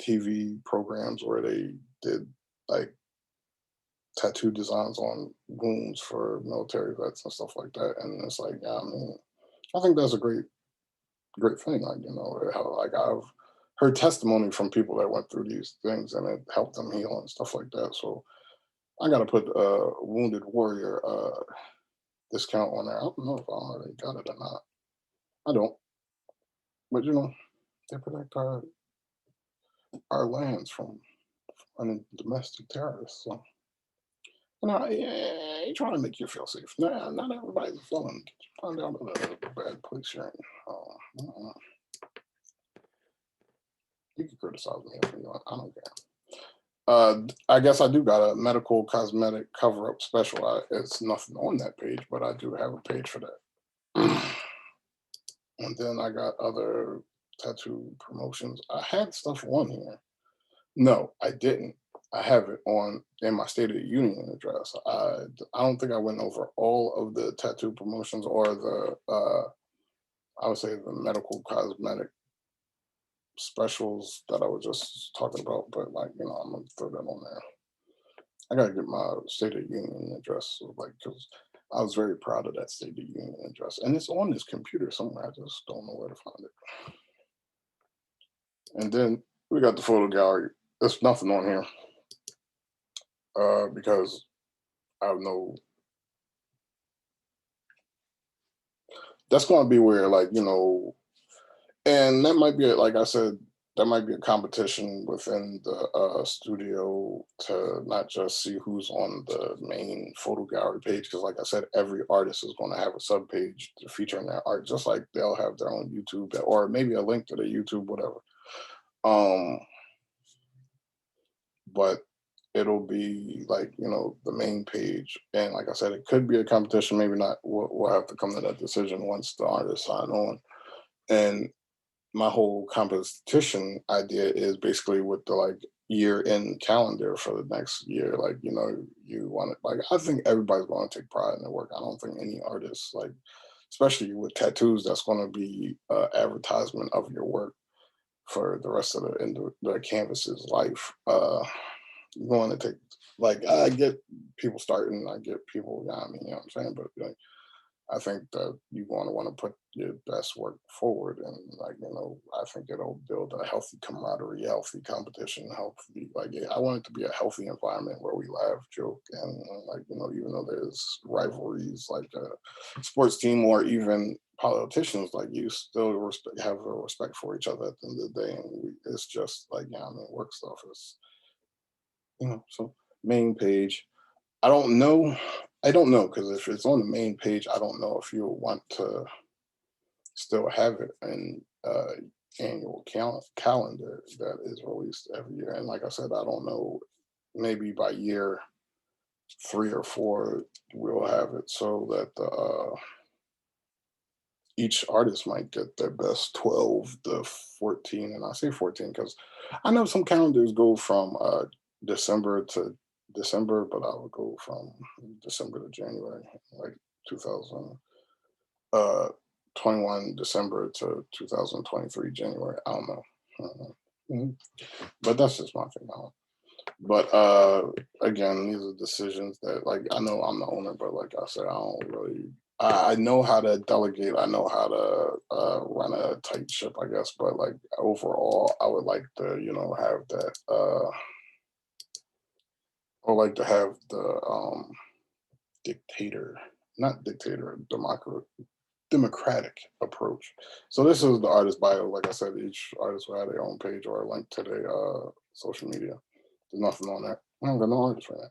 TV programs where they did like tattoo designs on wounds for military vets and stuff like that and it's like yeah, I mean I think that's a great thing. Like, how like I've heard testimony from people that went through these things and it helped them heal and stuff like that. So I gotta put wounded warrior discount on there. I don't know if I already got it or not. I don't. But they protect our lands from domestic terrorists. So yeah, ain't trying to make you feel safe. Nah, not everybody's a felon. Find out a bad place you're in. Uh, you can criticize me if you want. I don't care. I guess I do got a medical cosmetic cover up special. It's nothing on that page, but I do have a page for that. And then I got other tattoo promotions. I had stuff on here. No, I didn't. I have it on in my State of the Union address. I don't think I went over all of the tattoo promotions or the I would say the medical cosmetic specials that I was just talking about, but like I'm gonna throw that on there. I gotta get my State of Union address, so, like, because I was very proud of that State of Union address, and it's on this computer somewhere. I just don't know where to find it. And then we got the photo gallery. There's nothing on here because I have no. That's going to be where, like, and that might be like I said, that might be a competition within the studio to not just see who's on the main photo gallery page because like I said every artist is going to have a sub page featuring their art just like they'll have their own YouTube or maybe a link to their YouTube whatever um but it'll be like the main page and like I said it could be a competition maybe not we'll have to come to that decision once the artists sign on and my whole competition idea is basically with the like year end calendar for the next year. Like, you want to like I think everybody's gonna take pride in their work. I don't think any artist like especially with tattoos that's gonna be advertisement of your work. for the rest of the canvas's life. You want to take, like, I get people starting, I get people, yeah, I mean, you know what I'm saying, but like, I think that you want to put your best work forward, and like, I think it'll build a healthy camaraderie, healthy competition, healthy, like, yeah, I want it to be a healthy environment where we laugh, joke, and like, even though there's rivalries like a sports team or even politicians, like, you still have a respect for each other at the end of the day, and it's just like, yeah, I mean, work stuff is, so main page. I don't know. I don't know, because if it's on the main page, I don't know if you'll want to still have it in annual calendar that is released every year. And like I said, I don't know. Maybe by year 3 or 4, we'll have it so that each artist might get their best 12 to 14. And I say 14 because I know some calendars go from December to December, but I would go from December to January, like 2021 December to 2023 January. I don't know. Mhm. But that's just my thing on it. But again, these are decisions that, like, I know I'm the owner, but like I said, I don't really. I know how to delegate. I know how to run a tight ship, I guess. But like overall, I would like to, have that. I would like to have the dictator, not dictator, democratic approach. So this is the artist bio. Like I said, each artist will have their own page or a link to their social media. There's nothing on that. I don't got no artist right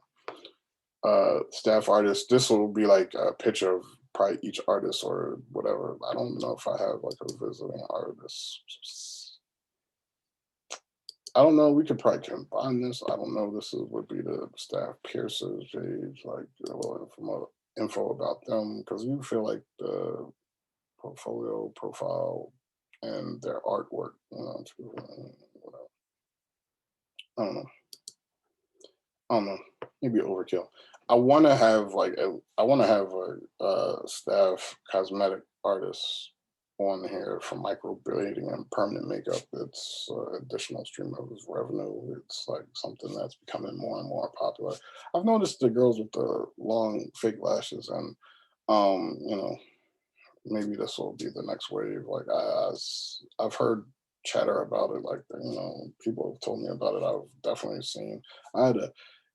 now. Staff artist. This will be like a picture of probably each artist or whatever. I don't know if I have like a visiting artist. I don't know. We could probably combine this. I don't know. Would be the staff Pierce's page, like a little info about them, because you feel like the portfolio profile and their artwork. Whatever. I don't know. I don't know. Maybe overkill. I want to have like I want to have a staff cosmetic artist on here for microblading and permanent makeup. It's additional stream of his revenue. It's like something that's becoming more and more popular. I've noticed the girls with the long fake lashes, and you know, maybe this will be the next wave. Like I've heard chatter about it. Like people have told me about it. I've definitely seen. I had a.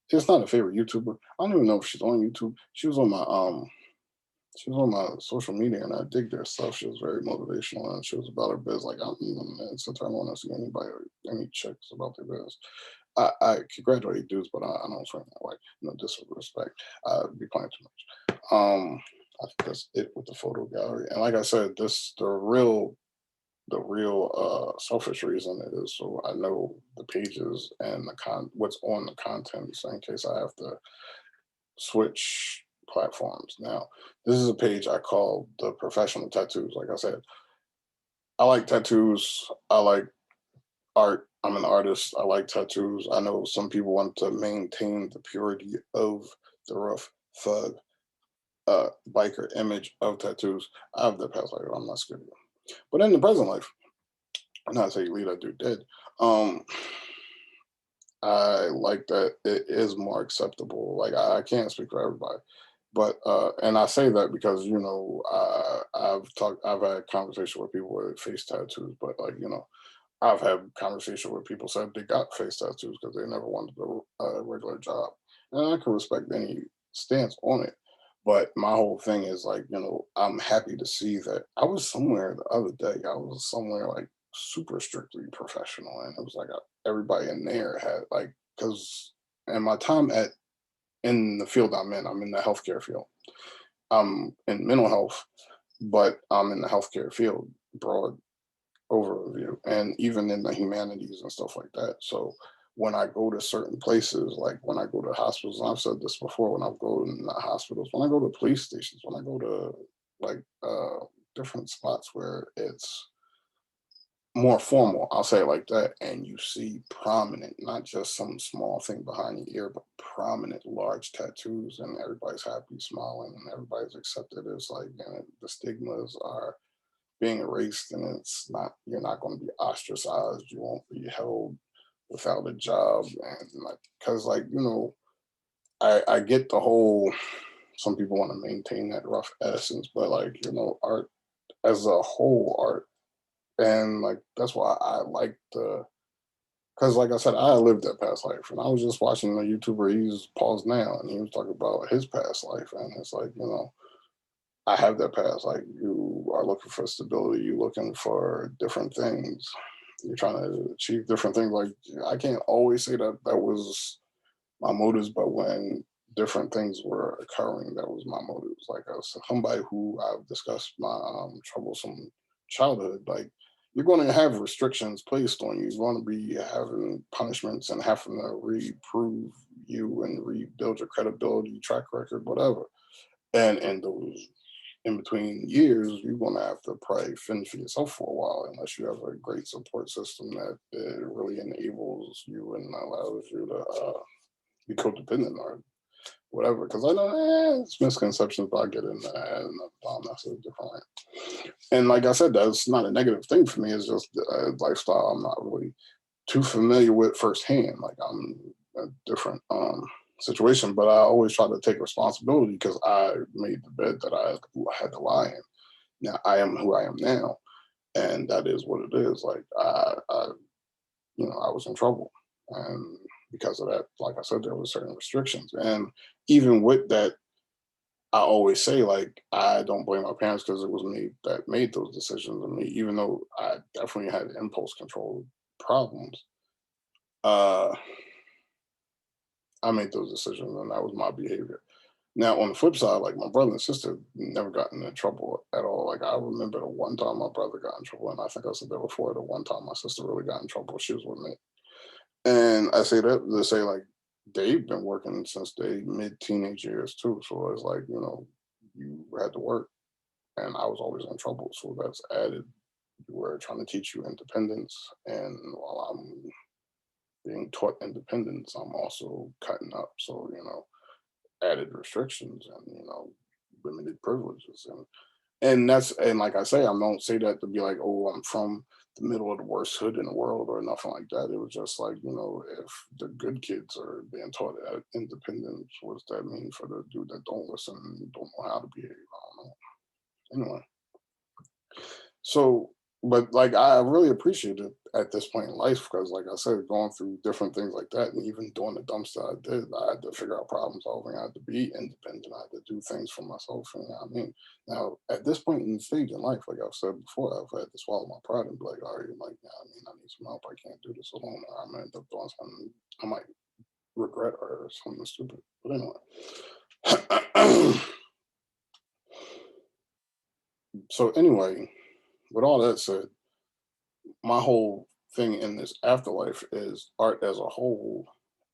It's not a favorite YouTuber. I don't even know if she's on YouTube. She was on my social media, and I dig their stuff. She was very motivational, and she was about her biz. Like, I'm and sometimes I don't want to see anybody, any chicks about their biz. I congratulate dudes, but I don't frame that way. Disrespect. I'd be playing too much. I think that's it with the photo gallery. And like I said, the real selfish reason is so I know the pages and what's on the content, so in case I have to switch platforms. Now, this is a page I call the professional tattoos. Like I said, I like tattoos. I like art. I'm an artist. I like tattoos. I know some people want to maintain the purity of the rough thug biker image of tattoos. I have the past life. I'm not scared of them. But in the present life, I'm not saying leave that dude dead. Um, I like that it is more acceptable. Like I can't speak for everybody, but and I say that because I've had conversation with people with face tattoos, but like I've had conversation where people said they got face tattoos because they never wanted a regular job, and I can respect any stance on it. But my whole thing is like, I'm happy to see that I was somewhere the other day. I was somewhere like super strictly professional, and it was like everybody in there had like because in my time in the field I'm in the healthcare field. I'm in mental health, but I'm in the healthcare field, broad overview, and even in the humanities and stuff like that. So when I go to certain places, like when I go to hospitals, and I've said this before, when I go in the hospitals, when I go to police stations, when I go to like different spots where it's more formal, I'll say it like that, and you see prominent, not just some small thing behind the ear, but prominent large tattoos, and everybody's happy, smiling, and everybody's accepted. It's like the stigmas are being erased, and you're not going to be ostracized. You won't be held without a job, and like, because like, I get the whole, some people want to maintain that rough essence, but like, art as a whole, art, and like that's why I like the, because like I said, I lived that past life, and I was just watching a YouTuber. He's paused now, and he was talking about his past life, and it's like, I have that past. Like, you are looking for stability, you're looking for different things, you're trying to achieve different things. Like, I can't always say that that was my motives, but when different things were occurring, that was my motives. Like, as somebody who I've discussed my troublesome childhood, like, you're going to have restrictions placed on you. You're going to be having punishments and having to reprove you and rebuild your credibility, track record, whatever. And those in between years, you're going to have to probably fend for yourself for a while, unless you have a great support system that really enables you and allows you to be codependent or whatever. Because I know it's misconceptions, but I get in that, and that's a different line. And like I said, that's not a negative thing for me. It's just a lifestyle I'm not really too familiar with firsthand. Like, I'm a different situation, but I always try to take responsibility because I made the bed that I had to lie in. Now I am who I am now, and that is what it is. Like, I was in trouble, and because of that, like I said, there were certain restrictions, and even with that, I always say, like, I don't blame my parents because it was me that made those decisions. And me, even though I definitely had impulse control problems, uh, I made those decisions, and that was my behavior. Now, on the flip side, like, my brother and sister never got into trouble at all. Like, I remember the one time my brother got in trouble, and I think I said that before. The one time my sister really got in trouble, she was with me. And I say that to say, like, they've been working since they mid teenage years too. So it's like, you had to work, and I was always in trouble. So that's added. We're trying to teach you independence. And while I'm being taught independence, I'm also cutting up. So, added restrictions and, limited privileges. And like I say, I don't say that to be like, oh, I'm from the middle of the worst hood in the world or nothing like that. It was just like, if the good kids are being taught independence, what does that mean for the dude that don't listen and don't know how to behave? I don't know. Anyway, so, but like, I really appreciate it at this point in life because, like I said, going through different things like that, and even doing the dumb stuff I did, I had to figure out problem solving. I had to be independent. I had to do things for myself. You know what I mean? Now, at this point in the stage in life, like I've said before, I've had to swallow my pride and be like, all right, like, yeah, I mean, I need some help. I can't do this alone. Or I'm gonna end up doing something I might regret or something stupid. But anyway. So anyway, with all that said, my whole thing in this afterlife is art as a whole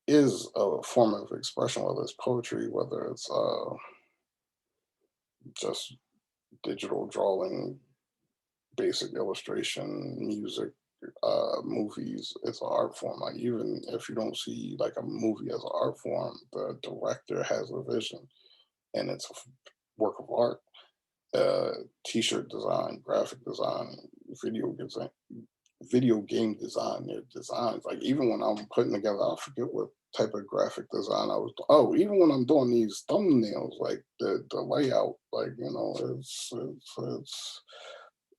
is a form of expression, whether it's poetry, whether it's just digital drawing, basic illustration, music, movies. It's an art form. Like, even if you don't see like a movie as an art form, the director has a vision, and it's a work of art. T-shirt design, graphic design, video design, video game design, their designs. Like, even when I'm putting together, I forget what type of graphic design I was. Oh, even when I'm doing these thumbnails, like the layout, like, it's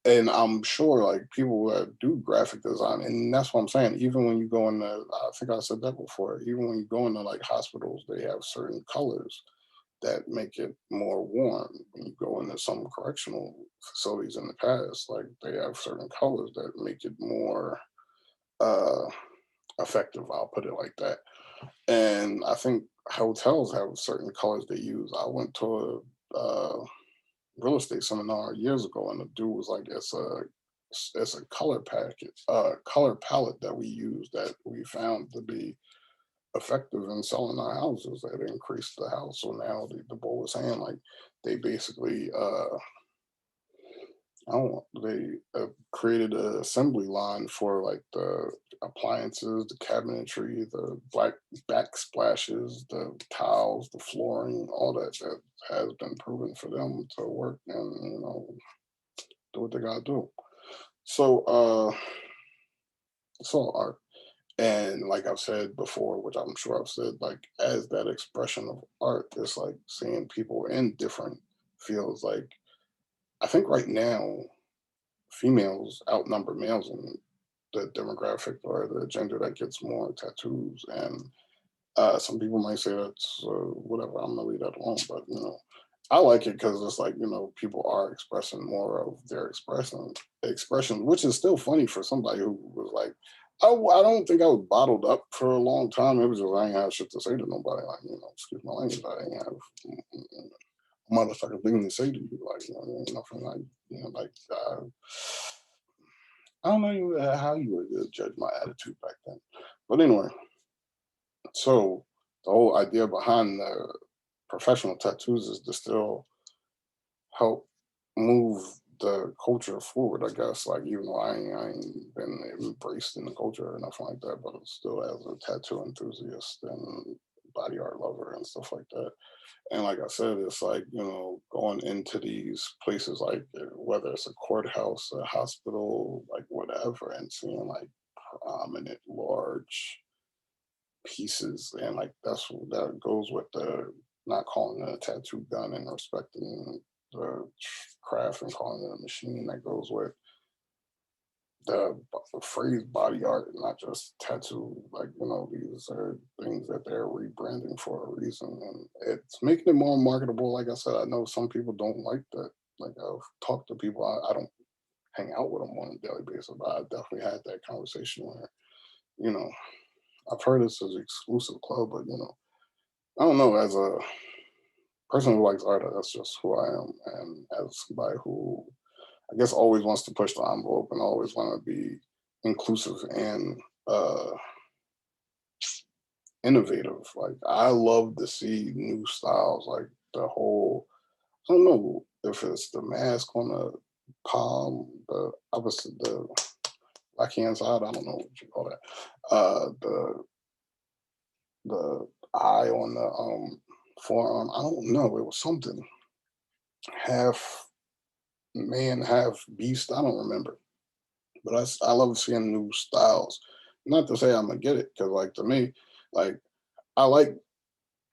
and I'm sure like people that do graphic design, and that's what I'm saying. Even when you go into, I think I said that before. Even when you go into like hospitals, they have certain colors that make it more warm. When you go into some correctional facilities in the past, like, they have certain colors that make it more uh, effective. I'll put it like that. And I think hotels have certain colors they use. I went to a real estate seminar years ago, and the dude was like, "It's a color package, color palette that we use that we found to be effective in selling our houses that increased the house." So now the boy was saying, like, they basically I don't know, they created an assembly line for like the appliances, the cabinetry, the black backsplashes, the tiles, the flooring, all that has been proven for them to work. And do what they gotta do. So it's all art. And like I've said before, which I'm sure I've said, like as that expression of art, it's like seeing people in different fields. Like I think right now, females outnumber males in the demographic or the gender that gets more tattoos. And some people might say that's whatever. I'm gonna leave that alone. But I like it because it's like people are expressing more of their expression, which is still funny for somebody who was like, oh, I don't think I was bottled up for a long time. It was just I ain't have shit to say to nobody. Like excuse my language, I ain't have a motherfucking thing to say to you. Like there ain't nothing like like. I don't know how you would judge my attitude back then, but anyway. So the whole idea behind the professional tattoos is to still help move the culture forward, I guess. Like even though I ain't been embraced in the culture or nothing like that, but still as a tattoo enthusiast and body art lover and stuff like that. And like I said, it's like, going into these places like whether it's a courthouse, a hospital, like whatever, and seeing like prominent large pieces, and like that goes with the not calling it a tattoo gun and respecting the craft and calling it a machine. That goes with the phrase body art, not just tattoo. Like these are things that they're rebranding for a reason, and it's making it more marketable. Like I said, I know some people don't like that. Like I've talked to people, I don't hang out with them on a daily basis, but I definitely had that conversation where you know I've heard this as an exclusive club, but I don't know. As a person who likes art, that's just who I am, and as somebody who I guess always wants to push the envelope and always want to be inclusive and innovative. Like I love to see new styles, like the whole. I don't know if it's the mask on the palm, the opposite, the black hand side. I don't know what you call that. The eye on the forearm. I don't know. It was something half man, half beast. I don't remember. But I love seeing new styles. Not to say I'm gonna get it, because like to me, like I like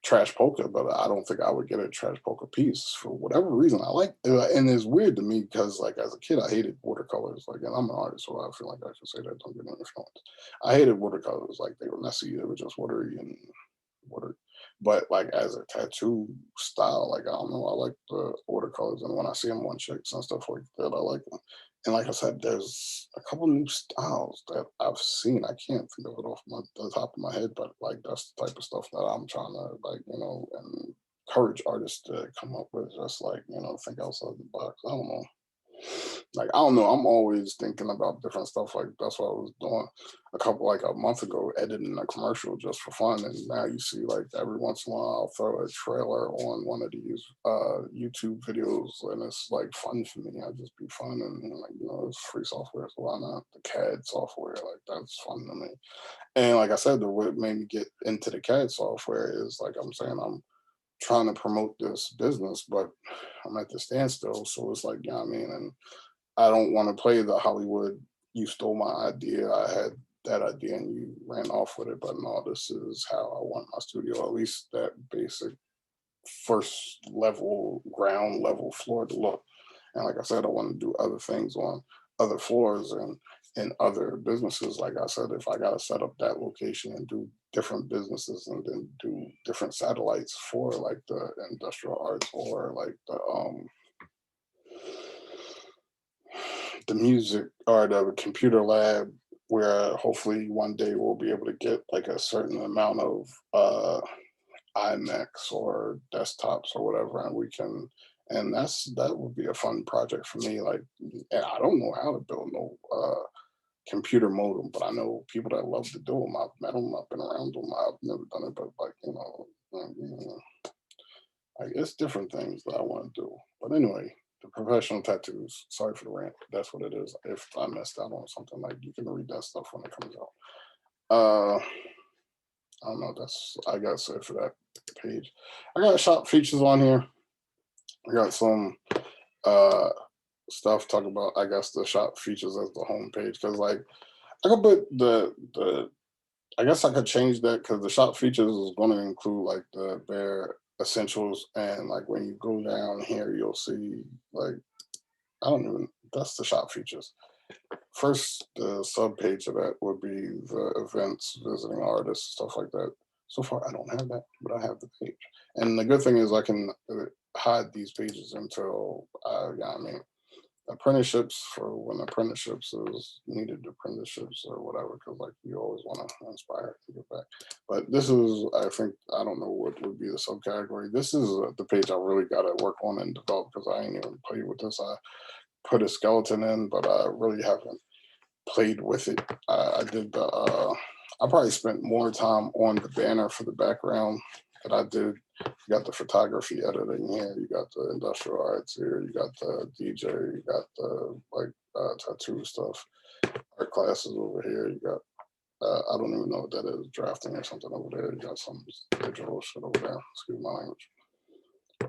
trash polka, but I don't think I would get a trash polka piece for whatever reason. I like, and it's weird to me because like as a kid, I hated watercolors. Like, and I'm an artist, so I feel like I should say that. Don't get any feelings. I hated watercolors. Like they were messy. They were just watery and water. But like as a tattoo style, like I don't know, I like the watercolors, and when I see them on chicks and stuff like that, I like them. And like I said, there's a couple new styles that I've seen. I can't think of it off the top of my head, but like that's the type of stuff that I'm trying to like, and encourage artists to come up with. Just like think outside the box. I don't know. Like I don't know, I'm always thinking about different stuff. Like that's what I was doing like a month ago, editing a commercial just for fun. And now you see like every once in a while I'll throw a trailer on one of these YouTube videos, and it's like fun for me. I just be fun, and like it's free software, so why not? The CAD software, like that's fun to me. And like I said, what made me get into the CAD software is like I'm saying I'm trying to promote this business, but I'm at the standstill. So it's like, what I mean? And I don't want to play the Hollywood, you stole my idea. I had that idea and you ran off with it. But no, this is how I want my studio, at least that basic first level, ground level floor to look. And like I said, I want to do other things on other floors and in other businesses. Like I said, if I got to set up that location and do different businesses and then do different satellites for like the industrial arts or like the music or the computer lab, where hopefully one day we'll be able to get like a certain amount of iMacs or desktops or whatever, and we can. And that would be a fun project for me. Like, and I don't know how to build no computer modem, but I know people that love to do them. I've met them. I've been around them. I've never done it, but like like it's different things that I want to do. But anyway, the professional tattoos. Sorry for the rant. That's what it is. If I messed out on something, like you can read that stuff when it comes out. Uh, I don't know. That's I gotta say for that page. I got shop features on here. I got some uh stuff talk about, I guess, the shop features as the home page, because like I could put the I guess I could change that, because the shop features is going to include like the bare essentials, and like when you go down here, you'll see like I don't even, that's the shop features. First, the sub page of that would be the events, visiting artists, stuff like that. So far, I don't have that, but I have the page. And the good thing is I can hide these pages until yeah, I mean, apprenticeships, for when apprenticeships is needed, apprenticeships or whatever, because like you always want to inspire to get back. But this is, I think, I don't know what would be the subcategory. This is the page I really got to work on and develop, because I ain't even played with this. I put a skeleton in, but I really haven't played with it. I did the, I probably spent more time on the banner for the background that I did. You got the photography editing here, you got the industrial arts here, you got the DJ, you got the like tattoo stuff, art classes over here, you got, I don't even know what that is, drafting or something over there, you got some digital shit over there, excuse my language.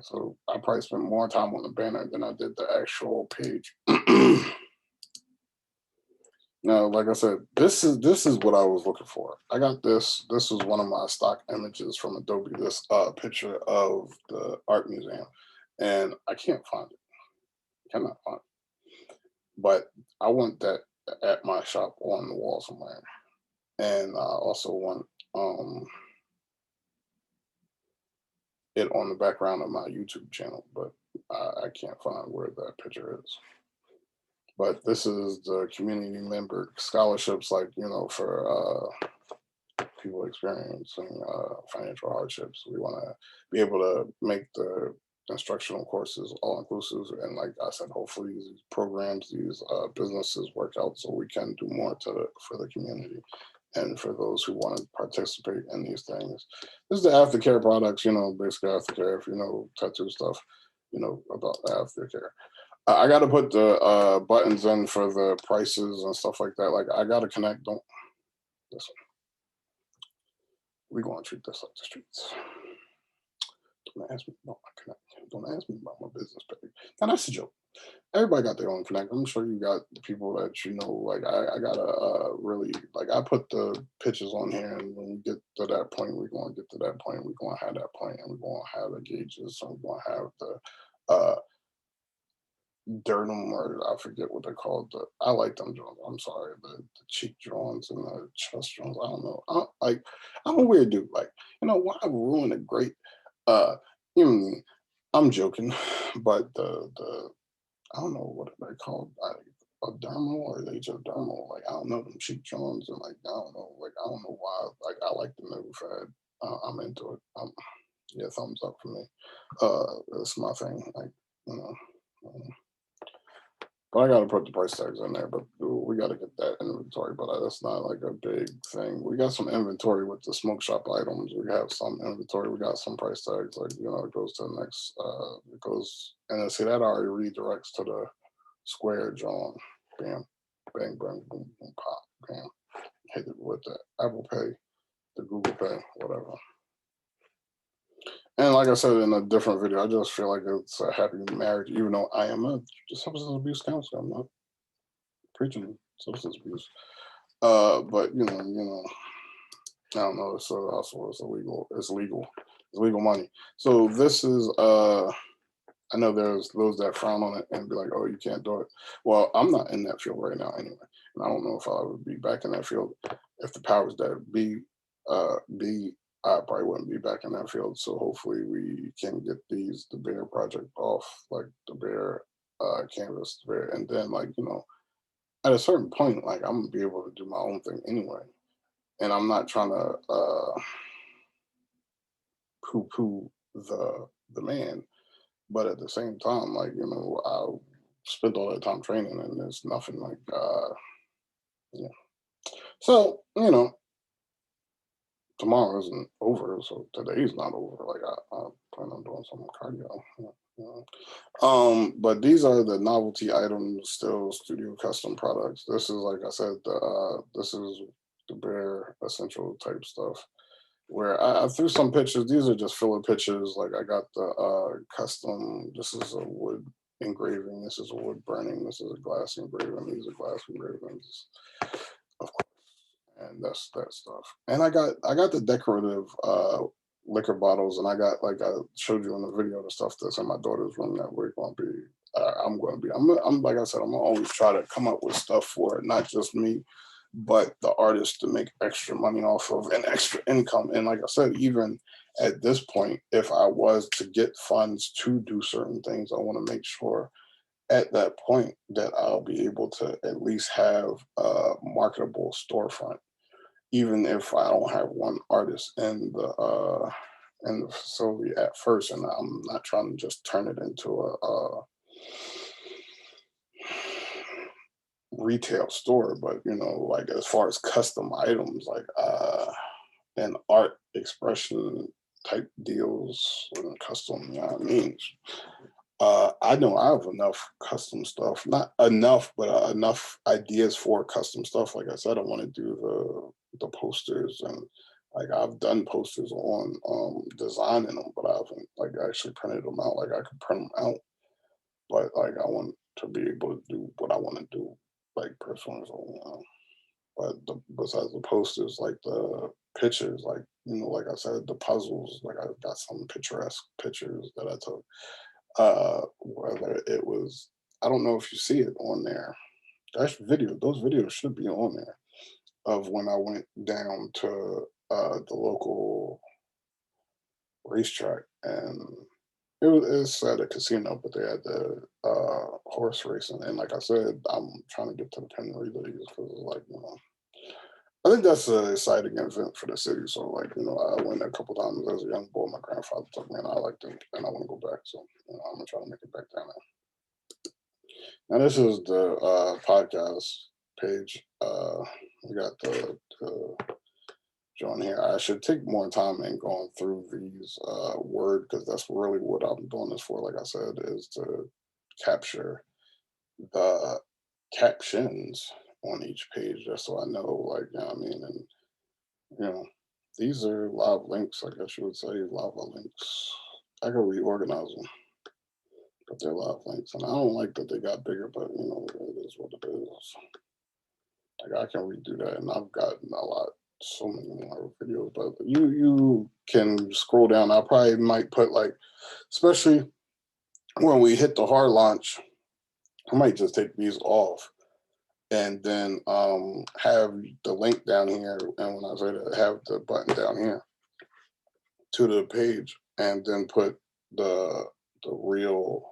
So I probably spent more time on the banner than I did the actual page. Now, like I said, this is what I was looking for. I got this. This was one of my stock images from Adobe. This picture of the art museum, and I can't find it. Cannot find it. But I want that at my shop on the wall somewhere, and I also want it on the background of my YouTube channel. But I can't find where that picture is. But this is the community member scholarships, like, you know, for people experiencing financial hardships. We want to be able to make the instructional courses all inclusive, and like I said, hopefully these programs, these businesses work out so we can do more for the community and for those who want to participate in these things. This is the aftercare products, you know, basically aftercare. If you know tattoo stuff, you know about the aftercare. I got to put the buttons in for the prices and stuff like that. Like I got to connect. Don't this one. We're going to treat this like the streets. Don't ask me about my connect. Don't ask me about my business page. Now that's a joke. Everybody got their own connect. I'm sure you got the people that you know. Like I gotta really, like I put the pictures on here, and when we get to that point, we're going to get to that point. We're going to have that point, and we're going to have the gauges, and we're going to have the Durnum, or I forget what they're called. I like them drawings. I'm sorry, the cheek drawings and the chest drawings. I don't know. I'm a weird dude. Like, you know, why ruin a great? Uh, you know, what I mean? I'm joking, but the I don't know what are they called. A dermal, or they just dermal? Like I don't know, them cheek drawings, and like I don't know. Like I don't know why. Like I like the new fad. I'm into it. Yeah, thumbs up for me. That's my thing. Like, you know. But I gotta put the price tags in there, but we gotta get that inventory. But that's not like a big thing. We got some inventory with the smoke shop items. We have some inventory. We got some price tags. Like, you know, it goes to the next. It goes, and then see that already redirects to the square drawn. Bam, bang, bang, boom, boom, pop, bam. Hit it with the Apple Pay, the Google Pay, whatever. And like I said in a different video, I just feel like it's a happy marriage, even though I am a substance abuse counselor. I'm not preaching substance abuse. But I don't know. It's also it's illegal. It's legal. It's legal money. So this is. I know there's those that frown on it and be like, "Oh, you can't do it." Well, I'm not in that field right now anyway, and I don't know if I would be back in that field if the powers that be. I probably wouldn't be back in that field. So hopefully we can get the DaBear project off, like DaBear canvas, DaBear, and then like at a certain point, like I'm gonna be able to do my own thing anyway, and I'm not trying to poo-poo the man, but at the same time, like I spent all that time training, and there's nothing like yeah. So tomorrow isn't over, so today's not over. Like I plan on doing some cardio. But these are the novelty items, still studio custom products. This is, like I said, this is the bare essential type stuff. Where I threw some pictures. These are just filler pictures. Like I got the custom. This is a wood engraving, this is a wood burning, this is a glass engraving, these are glass engravings, of course, and that's that stuff. And I got the decorative liquor bottles, and I got, like I showed you in the video, the stuff that's in my daughter's room that we're going to be. I'm like I said, I'm gonna always try to come up with stuff for it, not just me, but the artist to make extra money off of and extra income. And like I said, even at this point, if I was to get funds to do certain things, I want to make sure at that point that I'll be able to at least have a marketable storefront, even if I don't have one artist in the facility at first, and I'm not trying to just turn it into a retail store, but like as far as custom items, like and art expression type deals and custom, you know what I mean? I know I have enough custom stuff, not enough, but enough ideas for custom stuff. Like I said, I want to do the posters, and like I've done posters on designing them, but I haven't like actually printed them out. Like I could print them out, but like I want to be able to do what I want to do, like personally. So, but besides the posters, like the pictures, like like I said, the puzzles, like I've got some picturesque pictures that I took. Whether it was, I don't know if you see it on there. That's video. Those videos should be on there of when I went down to the local racetrack, and it's at a casino, but they had the horse racing. And like I said, I'm trying to get to the Penn Relays because it's like, I think that's an exciting event for the city. So like, I went a couple times as a young boy. My grandfather took me, and I liked it, and I want to go back. So I'm gonna try to make it back down there. Now this is the podcast page. We got the join here. I should take more time in going through these word, because that's really what I'm doing this for. Like I said, is to capture the captions on each page, just so I know, like, what I mean, and you know, these are live links. I guess you would say lava links. I can reorganize them, but they're live links, and I don't like that they got bigger. But it is what it is. Like I can redo that, and I've gotten a lot, so many more videos. But you can scroll down. I probably might put, like, especially when we hit the hard launch, I might just take these off, and then have the link down here. And when I say that, have the button down here to the page, and then put the real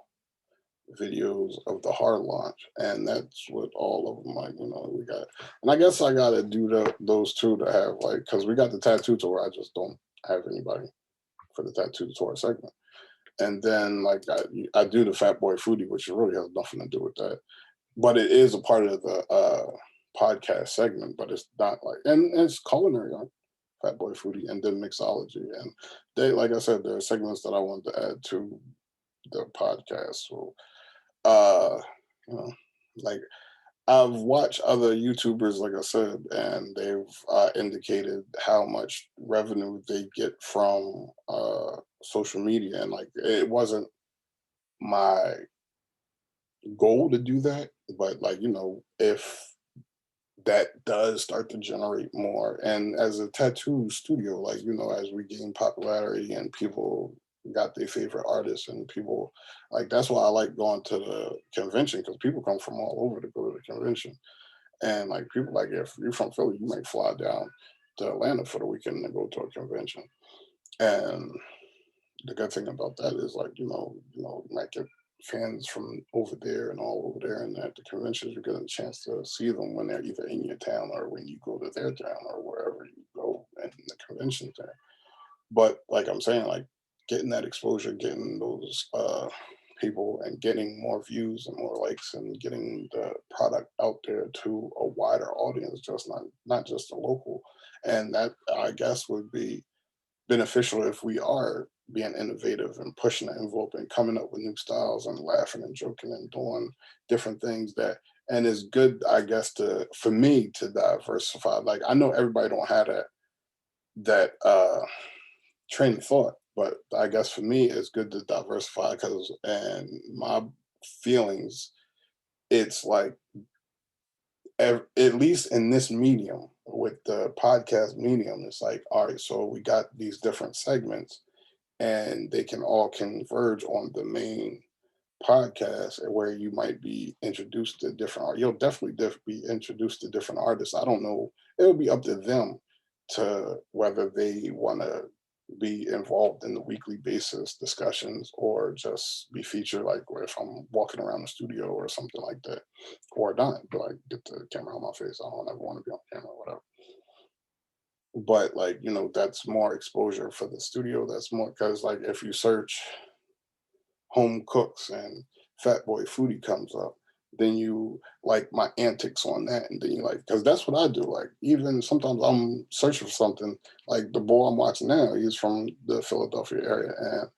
videos of the hard launch, and that's what all of them, like, we got. And I guess I gotta do those two to have, like, because we got the tattoo tour. I just don't have anybody for the tattoo tour segment. And then, like, I do the Fat Boy Foodie, which really has nothing to do with that, but it is a part of the podcast segment. But it's not like, and it's culinary on Fat Boy Foodie, and then mixology, and they, like I said, there are segments that I wanted to add to the podcast. So uh you know like, I've watched other YouTubers, like I said, and they've indicated how much revenue they get from social media, and like, it wasn't my goal to do that, but like, if that does start to generate more, and as a tattoo studio, like, as we gain popularity and people got their favorite artists, and people, like, that's why I like going to the convention, because people come from all over to go to the convention. And like, people, like, if you're from Philly, you might fly down to Atlanta for the weekend and go to a convention. And the good thing about that is, like, you might get fans from over there and all over there, and at the conventions you get a chance to see them when they're either in your town or when you go to their town or wherever you go in the convention there. But like I'm saying, like, getting that exposure, getting those people, and getting more views and more likes, and getting the product out there to a wider audience, just not just a local. And that, I guess, would be beneficial if we are being innovative and pushing the envelope and coming up with new styles and laughing and joking and doing different things that. And it's good, I guess, to, for me, to diversify. Like, I know everybody don't have that train of thought, but I guess for me it's good to diversify, because, and my feelings, it's like at least in this medium with the podcast medium, it's like, all right, so we got these different segments and they can all converge on the main podcast where you might be introduced to different art. You'll definitely be introduced to different artists. I don't know. It'll be up to them to whether they want to be involved in the weekly basis discussions or just be featured like if I'm walking around the studio or something like that, or not, but like get the camera on my face. I don't ever want to be on camera or whatever. But like, that's more exposure for the studio. That's more because like if you search home cooks and Fat Boy Foodie comes up, then you like my antics on that, and then you like because that's what I do. Like even sometimes I'm searching for something. Like the boy I'm watching now, he's from the Philadelphia area, and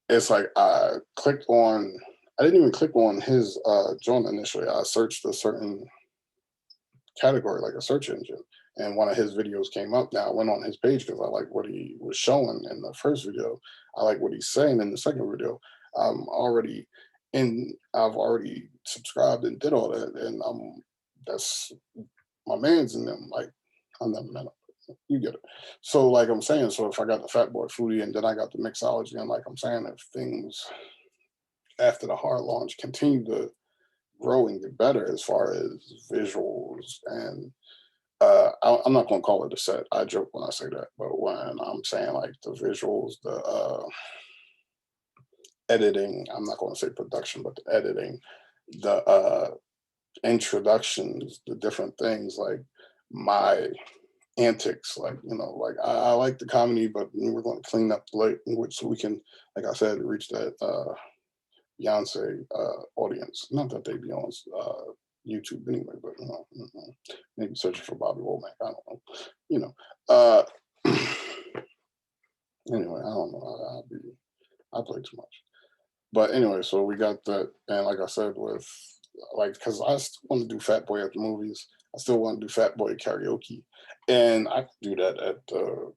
it's like I clicked on. I didn't even click on his joint initially. I searched a certain category, like a search engine, and one of his videos came up. Now I went on his page because I like what he was showing in the first video. I like what he's saying in the second video. I've already subscribed and did all that, and that's my man's in them. Like I never met him. You get it. So like I'm saying, so if I got the Fat Boy Foodie and then I got the mixology, and like I'm saying, if things after the hard launch continue to grow and get better as far as visuals and I'm not going to call it a set. I joke when I say that, but when I'm saying like the visuals, the editing, I'm not going to say production, but the editing, the introductions, the different things, like my antics, like like I like the comedy, but we're going to clean up the language so we can, like I said, reach that Beyonce audience. Not that they be on YouTube anyway, but maybe searching for Bobby Womack. I don't know. You know. Uh, anyway, I don't know. I play too much. But anyway, so we got that, and like I said, with like because I still want to do Fat Boy at the movies. I still want to do Fat Boy karaoke, and I could do that at the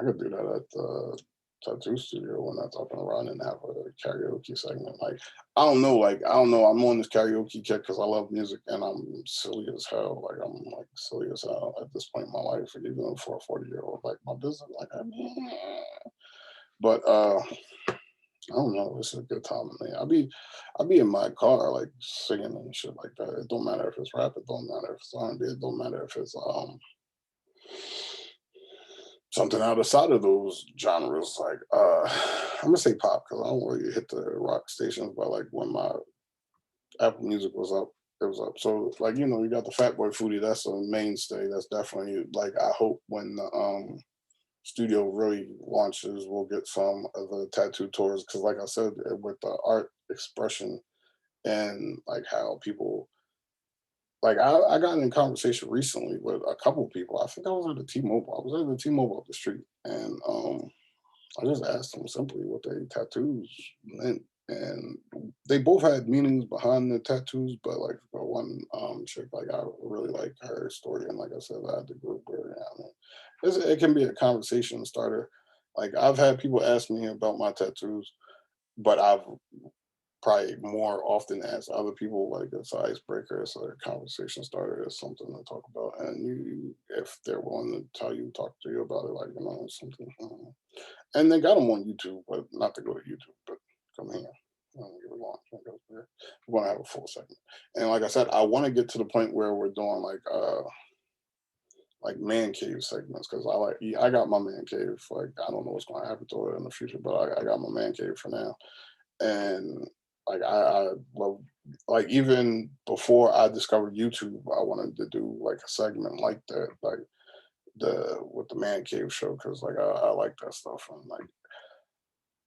I could do that at the tattoo studio when that's up and running and have a karaoke segment. Like, I don't know. I'm on this karaoke kick because I love music and I'm silly as hell. Like, I'm like silly as hell at this point in my life, even for a 40-year-old. Like, my business, like, but I don't know. It's a good time to me. I'll be in my car like singing and shit like that. It don't matter if it's rap. It don't matter if it's R&B. It don't matter if it's something outside of those genres. Like I'm gonna say pop because I don't really hit the rock stations. But like when my Apple Music was up, it was up. So like you got the Fat Boy Foodie. That's a mainstay. That's definitely like I hope when the studio really launches, we'll get some of the tattoo tours because like I said, with the art expression and like how people like I got in conversation recently with a couple people. I think I was at the T-Mobile. I was at the T-Mobile up the street, and I just asked them simply what their tattoos meant, and they both had meanings behind the tattoos. But like for one chick, like I really like her story, and like I said, I had the group where it can be a conversation starter. Like I've had people ask me about my tattoos, but I've probably more often ask other people like it's an icebreaker, it's a conversation starter, it's something to talk about. And if they're willing to talk to you about it, like something. And they got them on YouTube, but not to go to YouTube, but come here. Give it launch. We're gonna have a full segment. And like I said, I want to get to the point where we're doing like man cave segments because I got my man cave. Like I don't know what's going to happen to it in the future, but I got my man cave for now. And like I love like even before I discovered YouTube, I wanted to do like a segment like that, like with the man cave show because like I like that stuff and like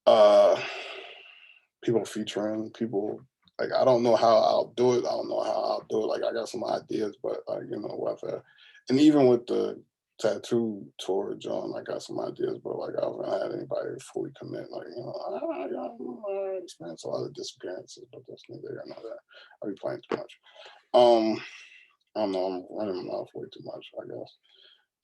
uh people featuring people. Like I don't know how I'll do it. I don't know how I'll do it. Like I got some ideas, but like whether and even with the tattoo tour, John, I got some ideas, but like I haven't had anybody fully commit. Like I experienced a lot of disappearances, but that's neither here nor there. I be playing too much. I don't know. I'm running my mouth way too much, I guess.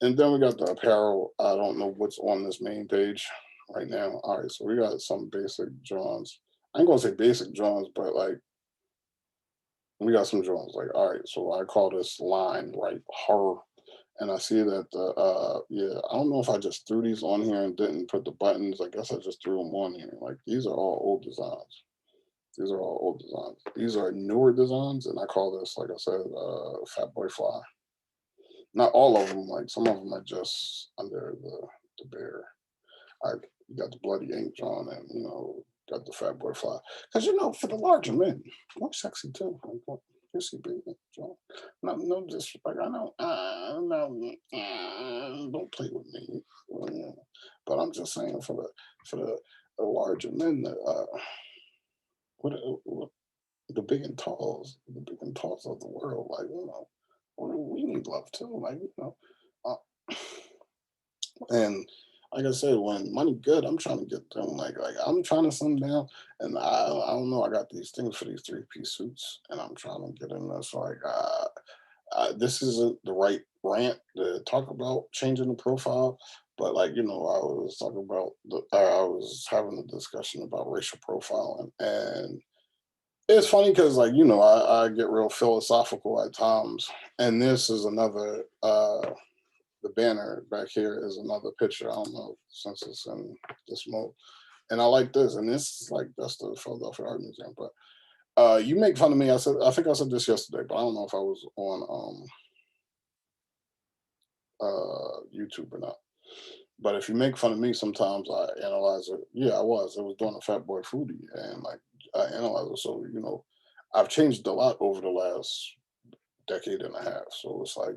And then we got the apparel. I don't know what's on this main page. right now. All right, so we got some basic drawings. I ain't gonna say basic drawings, but like we got some drawings. Like, all right, so I call this line right horror, and I see that the yeah, I don't know if I just threw these on here and didn't put the buttons. I guess I just threw them on here. Like these are all old designs. These are all old designs. These are newer designs, and I call this, like I said, Fat Boy Fly. Not all of them. Like some of them are just under the bear. I You got the bloody ink drawn, and got the Fat Boy Fly. Because for the larger men, more sexy too. Like, you see big ink drawn. No disrespect. I know. No, don't play with me. But I'm just saying for the larger men that what the big and talls, of the world, like we need love too, like uh, and like I said, when money good, I'm trying to get them. Like I'm trying to slim down, and I don't know. I got these things for these 3-piece suits, and I'm trying to get in this. Like this isn't the right rant to talk about changing the profile, but like I was talking about I was having a discussion about racial profiling, and it's funny because like I get real philosophical at times, and this is another the banner back here is another picture. I don't know since it's in this mode, and I like this, and this is like that's the Philadelphia Art Museum. But you make fun of me. I think I said this yesterday, but I don't know if I was on YouTube or not. But if you make fun of me, sometimes I analyze it. Yeah, I was. I was doing a Fat Boy Foodie, and like I analyze it. So I've changed a lot over the last decade and a half. So it's like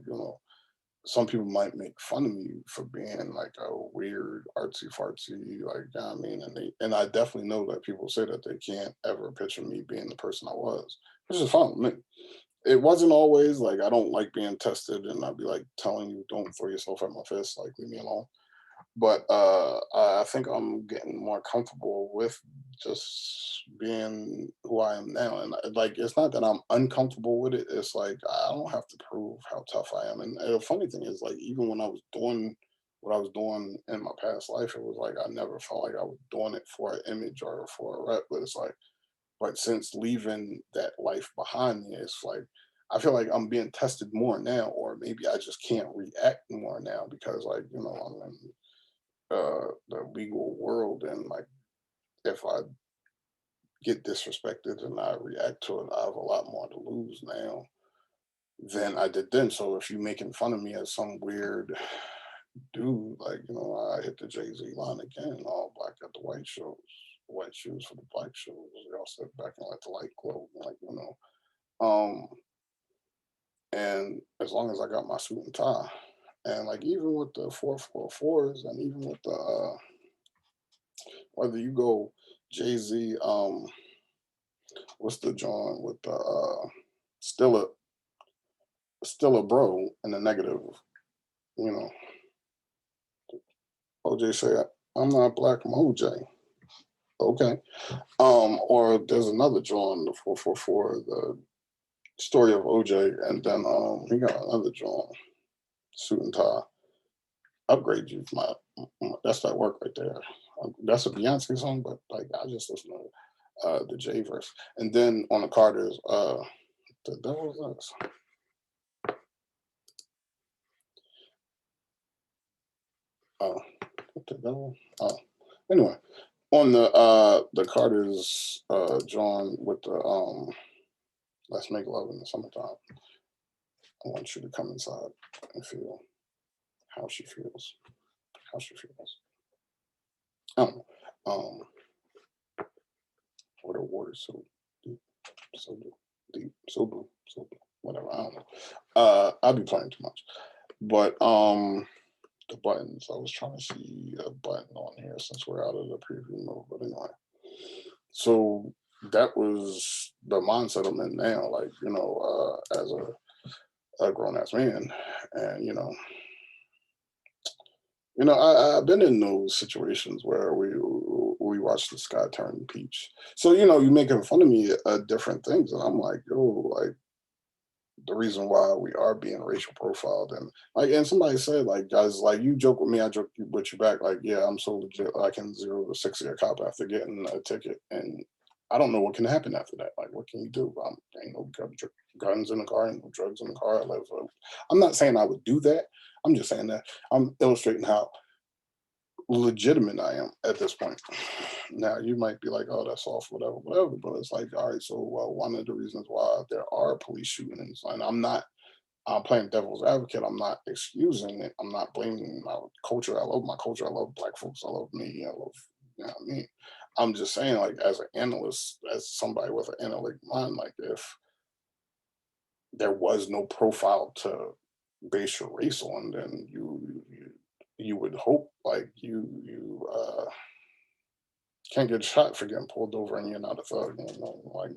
some people might make fun of me for being like a weird artsy fartsy, like I mean, and I definitely know that people say that they can't ever picture me being the person I was, which is fine with me. It wasn't always like I don't like being tested, and I'd be like telling you, don't throw yourself at my fist, like leave me alone. But I think I'm getting more comfortable with just being who I am now, and like it's not that I'm uncomfortable with it. It's like I don't have to prove how tough I am. And the funny thing is, like even when I was doing what I was doing in my past life, it was like I never felt like I was doing it for an image or for a rep. But it's like, but since leaving that life behind me, it's like I feel like I'm being tested more now, or maybe I just can't react more now because like I'm in the legal world, and like if I get disrespected and I react to it, I have a lot more to lose now than I did then. So if you're making fun of me as some weird dude, like I hit the Jay-Z line again, all black at the white shoes for the black shoes. They all sit back and let the light glow, like um and as long as I got my suit and tie, and like even with the 444s, and even with the whether you go Jay-Z, what's the John with the still a still a bro in the negative, you know. OJ say I'm not black, I'm OJ. Okay. Or there's another John, the 444, the story of OJ, and then he got another John, suit and tie. Upgrade you, that's that work right there. That's a Beyonce song, but like I just listen to the J verse. And then on the Carters, the devil's this. Oh, what the devil? Oh, anyway, on the Carters, John with the "Let's Make Love in the Summertime." I want you to come inside and feel how she feels. How she feels. I don't know. What a water so deep, so deep, so blue, so blue. Whatever. I don't know. I'll be playing too much, but the buttons. I was trying to see a button on here since we're out of the preview mode. But anyway, so that was the mindset I'm in now. Like as a grown ass man, and I've been in those situations where we watch the sky turn peach. So you making fun of me at different things, and I'm like, yo, like the reason why we are being racial profiled. And like, and somebody said, like, guys, like, you joke with me, I joke with you back. Like, yeah, I'm so legit, I can 0 to 60 a cop after getting a ticket, and I don't know what can happen after that. Like, what can you do? Ain't no guns in the car, ain't no drugs in the car. I'm not saying I would do that. I'm just saying that I'm illustrating how legitimate I am at this point. Now you might be like, oh, that's off, whatever, whatever. But it's like, all right, so one of the reasons why there are police shootings, and I'm playing devil's advocate. I'm not excusing it. I'm not blaming my culture. I love my culture. I love Black folks. I love me. I love, you know what I mean? I'm just saying, like, as an analyst, as somebody with an analytic mind, like, if there was no profile to base your race on, then you would hope, like, you can't get shot for getting pulled over and you're not a thug. Like,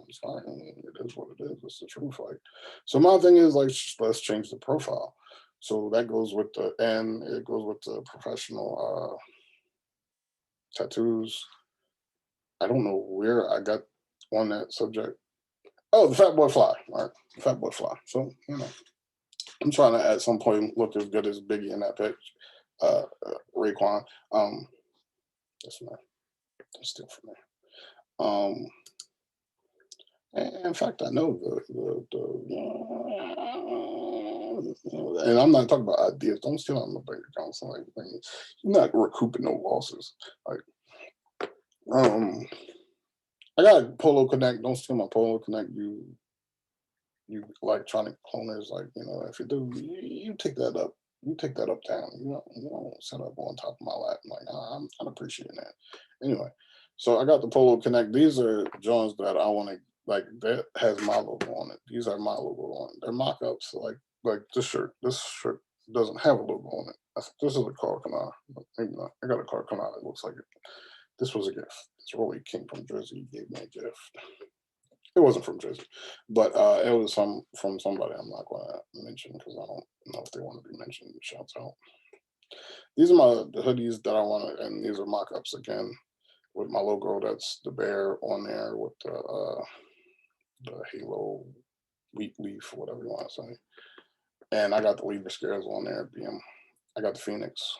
it's fine. It is what it is. It's the truth. Like, so my thing is, like, let's change the profile. So that goes with it goes with the professional tattoos. I don't know where I got on that subject. Oh, the Fat Boy Fly. All right, Fat Boy Fly. So, I'm trying to at some point look as good as Biggie in that pitch. Raekwon. That's my that's still for me. Um, in fact, I know and I'm not talking about ideas. Don't steal on the bank accounts and like things. You're not recouping no losses. Like, I got Polo Connect. Don't steal my Polo Connect. You electronic cloners, like, if you do, you take that up. You take that up down. You don't set up on top of my lap. I'm like, I'm appreciating that. Anyway, so I got the Polo Connect. These are Jones that I want to, like, that has my logo on it. These are my logo on it. They're mock-ups. Like this shirt. This shirt doesn't have a logo on it. This is a Carl Kanar. Maybe not. I got a Carl Kanar that looks like it. This was a gift. This really came from Jersey. He gave me a gift. It wasn't from Jersey, but it was from somebody I'm not going to mention because I don't know if they want to be mentioned. Shouts out. These are the hoodies that I want, and these are mock-ups again with my logo. That's DaBear on there with the Halo wheat leaf, whatever you want to say. And I got the Libra Scares on there. I got the Phoenix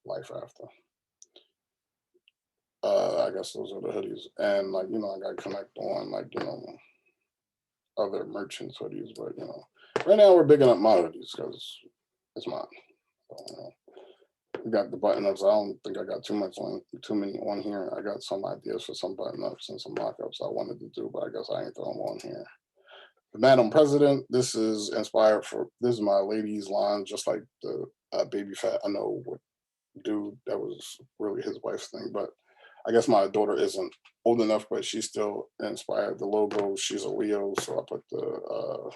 Life After. I guess those are the hoodies, and like, I got to connect on, like, other merchants hoodies, but right now we're bigging up my hoodies because it's mine. So, we got the button ups. I don't think I got too many on here. I got some ideas for some button ups and some mock ups I wanted to do, but I guess I ain't throwing them on here. The Madam President, this is this is my ladies line, just like the Baby Fat. I know what dude, that was really his wife's thing, but I guess my daughter isn't old enough, but she's still inspired. The logo, she's a Leo, so I put the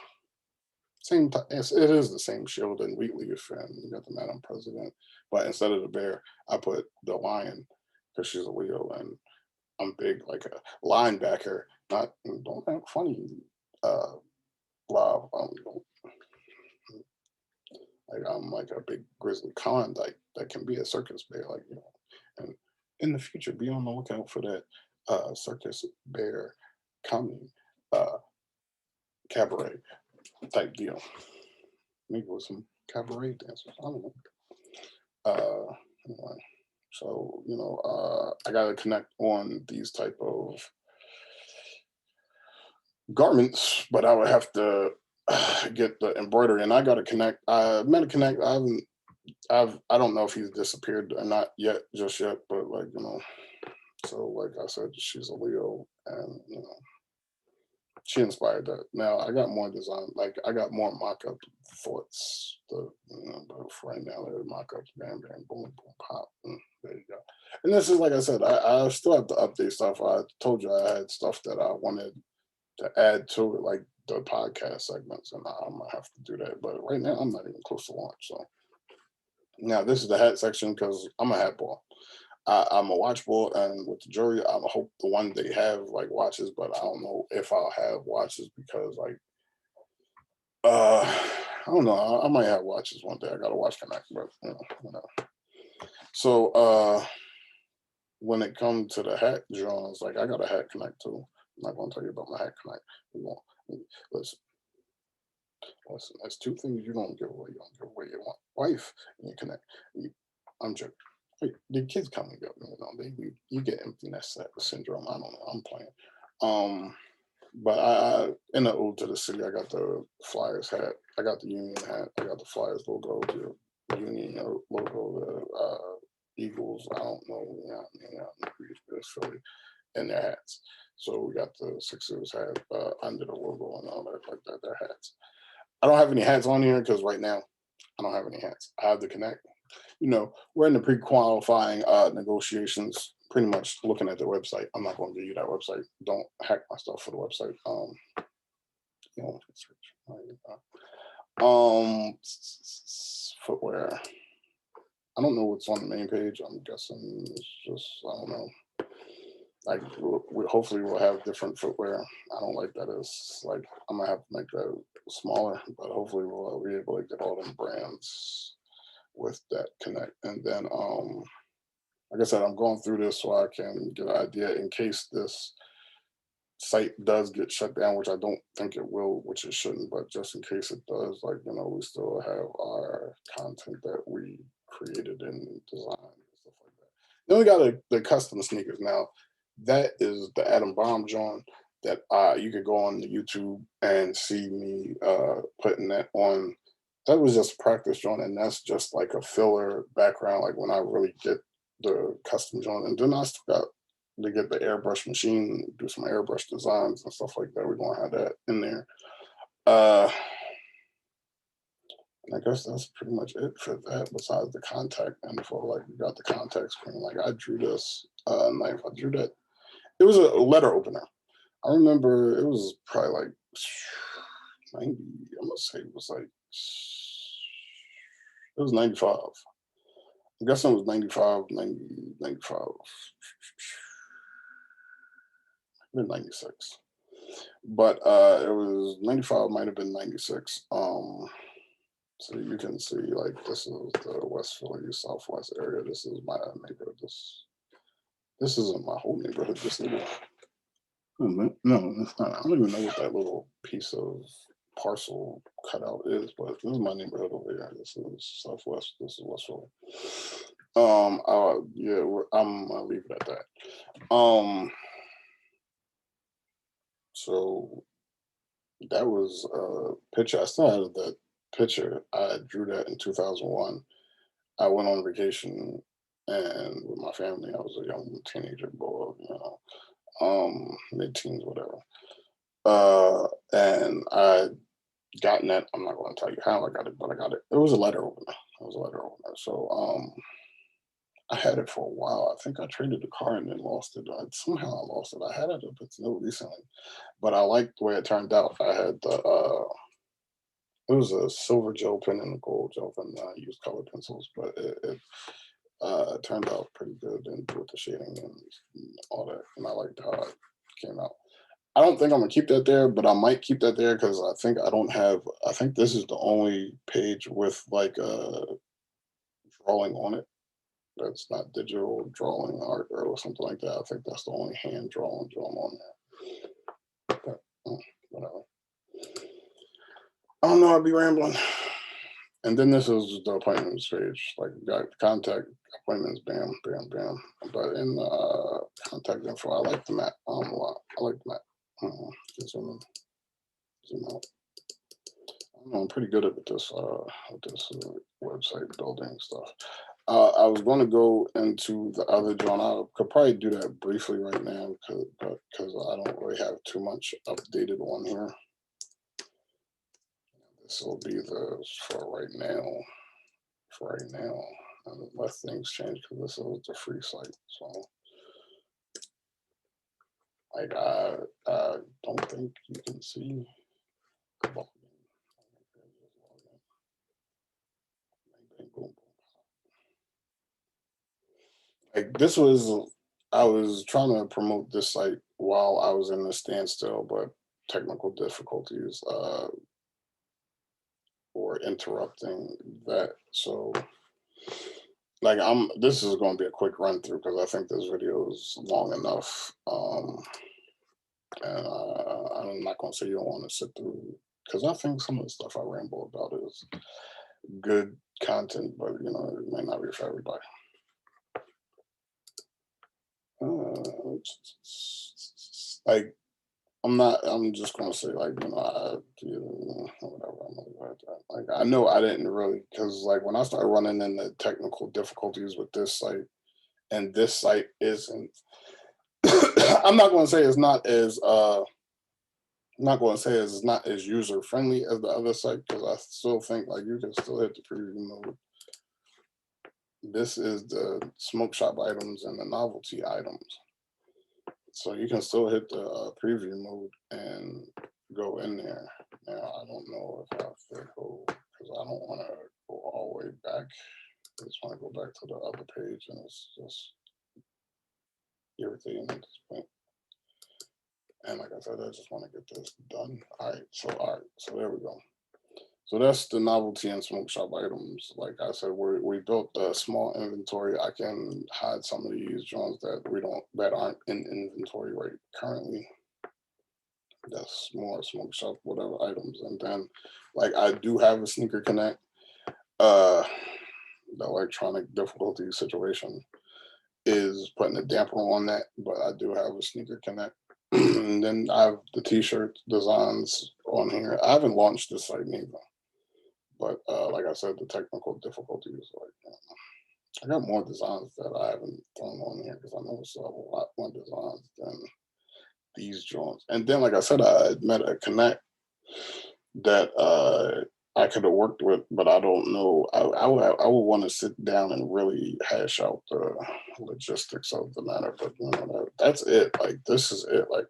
same. It is the same shield and wheat leaf, and you got the Madam President, but instead of the bear, I put the lion because she's a Leo, and I'm big like a linebacker. Don't act funny, Bob. Like, I'm like a big grizzly Klondike that can be a circus bear, like, and in the future, be on the lookout for that circus bear coming cabaret type deal. Maybe with some cabaret dancers. I don't know. Anyway, so I gotta connect on these type of garments, but I would have to get the embroidery, and I gotta connect. I met a connect. I don't know if he's disappeared or not just yet, but like, so like I said, she's a Leo, and she inspired that. Now I got more design, like I got more mock-up thoughts. But for right now, they're mock-ups, bam, bam, boom, boom, pop. There you go. And this is, like I said, I still have to update stuff. I told you I had stuff that I wanted to add to it, like the podcast segments, and I'm gonna have to do that. But right now, I'm not even close to launch. So now this is the hat section because I'm a hat ball. I'm a watch ball, and with the jury, I hope the one they have like watches, but I don't know if I'll have watches because like I don't know. I might have watches one day. I got a watch connect, but So when it comes to the hat Jones, like I got a hat connect too. I'm not gonna tell you about my hat connect. Listen. Listen, that's two things you don't give away. You don't give away your wife and you connect. You, I'm joking. Hey, the kids come and go. You get empty nest syndrome. I don't know. I'm playing. Um, but in the ode to the city, I got the Flyers hat. I got the Union hat. I got the Flyers logo, the Union logo, the Eagles. I don't know. Yeah, Philly, and their hats. So we got the Sixers hat under the logo and all that, like that. Their hats. I don't have any hats on here because right now I don't have any hats. I have the Connect. We're in the pre-qualifying negotiations, pretty much looking at the website. I'm not going to give you that website. Don't hack my stuff for the website. Footwear. I don't know what's on the main page. I'm guessing it's just, I don't know. Like hopefully we'll have different footwear. I don't like that. It's like I'm gonna have to make that smaller, but hopefully we'll be able to get all them brands with that Connect. And then like I said, I'm going through this so I can get an idea in case this site does get shut down, which I don't think it will, which it shouldn't, but just in case it does, we still have our content that we created and designed and stuff like that. Then we got the custom sneakers. Now, that is the Adam Bomb John that you could go on the YouTube and see me putting that on. That was just practice John, and that's just like a filler background, like when I really get the custom John. And then I still got to get the airbrush machine, do some airbrush designs and stuff like that. We're gonna have that in there. And I guess that's pretty much it for that, besides the contact info. Like we got the contact screen. Like I drew this knife. I drew that. It was a letter opener. I remember it was probably like 90, I'm gonna say it was 95. I'm guessing it was 95, 90, 95, maybe 96. But it was 95, might have been 96. So you can see like this is the West Philly, Southwest area. This is my neighborhood. This isn't my whole neighborhood. This little no, it's not. I don't even know what that little piece of parcel cutout is, but this is my neighborhood over here. This is Southwest. This is West Philly. Yeah, I'm gonna leave it at that. So that was a picture. I still have that picture. I drew that in 2001. I went on vacation and with my family. I was a young teenager boy, mid-teens, whatever. And I gotten that. I'm not going to tell you how I got it, but I got it. It was a letter opener. So I had it for a while. I think I traded the car and then lost it. Somehow I lost it. I had it up until recently, but I liked the way it turned out. I had it was a silver gel pen and a gold gel pen. I used colored pencils, but it turned out pretty good and with the shading and all that. And I liked how it came out. I don't think I'm gonna keep that there, but I might keep that there because I think I don't have. I think this is the only page with like a drawing on it. That's not digital drawing art or something like that. I think that's the only hand drawn on there. But whatever. I don't know. I'd be rambling. And then this is the appointments page. Like got contact appointments, bam, bam, bam. But in contact info, I like the map a lot. I like the map. Zoom out. I'm pretty good at this website building stuff. I was going to go into the other John. I could probably do that briefly right now because I don't really have too much updated on here. This will be for right now. Unless things change, because this is the free site. So, like, I don't think you can see. Like this was, I was trying to promote this site while I was in the standstill, but technical difficulties were interrupting that. So like this is going to be a quick run through because I think this video is long enough. And I'm not going to say you don't want to sit through because I think some of the stuff I ramble about is good content, but it may not be for everybody. Like I'm just gonna say like whatever. Like I know I didn't really, because like when I started running into technical difficulties with this site, and this site isn't. I'm not going to say it's not as I'm not going to say it's not as user friendly as the other site, because I still think like you can still hit the preview mode. This is the smoke shop items and the novelty items, so you can still hit the preview mode and go in there. Now I don't know if I have to go, because I don't want to go all the way back. I just want to go back to the other page, and it's just irritating at this point. And like I said, I just want to get this done. All right, so there we go. So that's the novelty and smoke shop items. Like I said, we built a small inventory. I can hide some of these joints that aren't in inventory right currently. That's more smoke shop whatever items. And then like I do have a sneaker connect, the electronic difficulty situation is putting a damper on that, but I do have a sneaker connect. And then I have the t-shirt designs on here. I haven't launched this site neither, but like I said, the technical difficulties, like I got more designs that I haven't thrown on here, because I know it's a lot more designs than these joints. And then like I said, I met a connect that I could have worked with, but I don't know. I would want to sit down and really hash out the logistics of the matter. But that's it. Like this is it. Like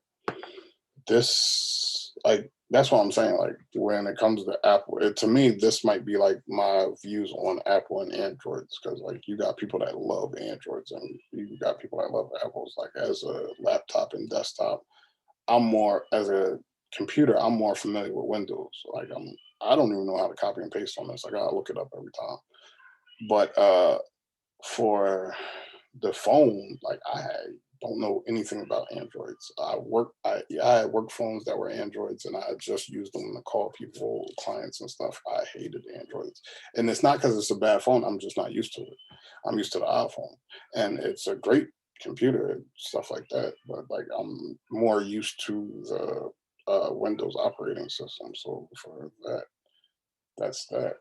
this. Like that's what I'm saying. Like when it comes to Apple, to me, this might be like my views on Apple and Androids, because like you got people that love Androids and you got people that love Apples. Like as a laptop and desktop, I'm more as a computer. I'm more familiar with Windows. Like I don't even know how to copy and paste on this. I gotta look it up every time. But for the phone, like I don't know anything about Androids. I had work phones that were Androids, and I just used them to call people, clients and stuff. I hated Androids. And it's not because it's a bad phone. I'm just not used to it. I'm used to the iPhone. And it's a great computer and stuff like that. But like I'm more used to the Windows operating system. So for that, that's that.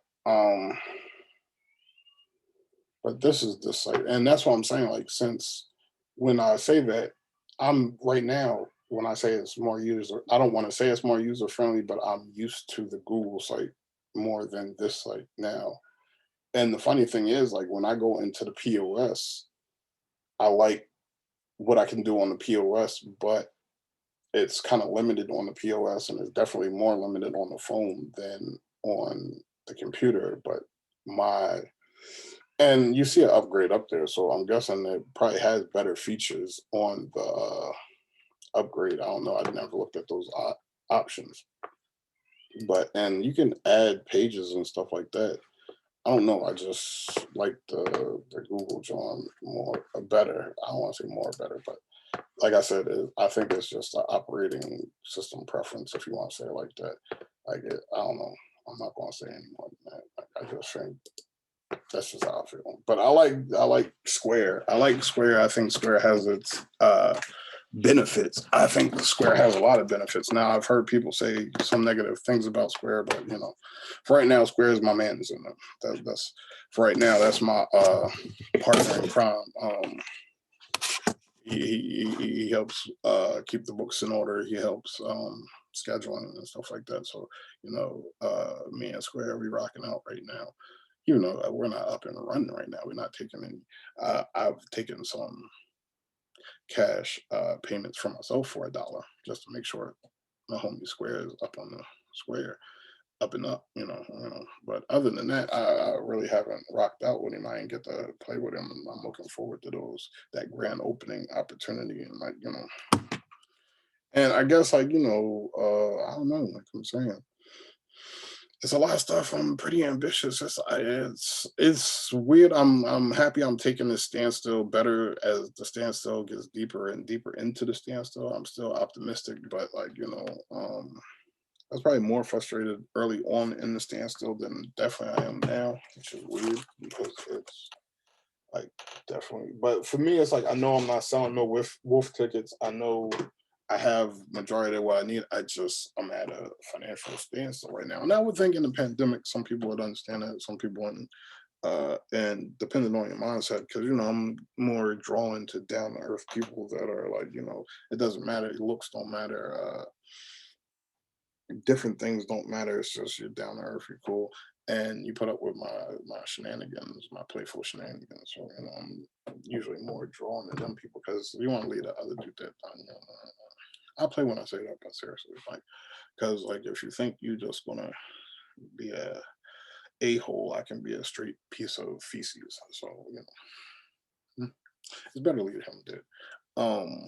But this is the site, and that's what I'm saying. Like since when I say that, I'm right now when I say it's more user, I don't want to say it's more user friendly, but I'm used to the Google site more than this site now. And the funny thing is, like when I go into the POS, I like what I can do on the POS, but it's kind of limited on the POS, and it's definitely more limited on the phone than on the computer. But and you see an upgrade up there, so I'm guessing it probably has better features on the upgrade. I don't know. I never looked at those options, and you can add pages and stuff like that. I don't know. I just like the Google John more better. I don't want to say more better, but like I said, I think it's just an operating system preference, if you want to say it like that. I don't know. I'm not going to say any more than that. Like, I just think that's just how I feel. But I like Square. I like Square. I think Square has its benefits. I think Square has a lot of benefits. Now I've heard people say some negative things about Square, but for right now, Square is my man's in them. That's for right now. That's my partner in crime. He helps keep the books in order. He helps scheduling and stuff like that. So me and Square, we rocking out right now. Even though we're not up and running right now, we're not taking any. I've taken some cash payments for myself for $1 just to make sure my homie Square is up on the Square, up and up, But other than that, I really haven't rocked out with him. I didn't get to play with him, and I'm looking forward to that grand opening opportunity, and and I guess I don't know, like I'm saying. It's a lot of stuff. I'm pretty ambitious. It's weird. I'm happy I'm taking this standstill better as the standstill gets deeper and deeper into the standstill. I'm still optimistic, but I was probably more frustrated early on in the standstill than definitely I am now, which is weird because it's like definitely. But for me, it's like I know I'm not selling no wolf tickets. I know I have majority of what I need. I'm at a financial standstill right now. And I would think in the pandemic, some people would understand that, some people wouldn't. And depending on your mindset, because I'm more drawn to down to earth people that are like, it doesn't matter, looks don't matter, different things don't matter. It's just you're down to earth, you're cool, and you put up with my shenanigans, my playful shenanigans. So I'm usually more drawn to them people because you want to leave the other dude that I play when I say that, but seriously, like, because like if you think you just gonna be a hole, I can be a straight piece of feces. So it's better leave him dead. Um,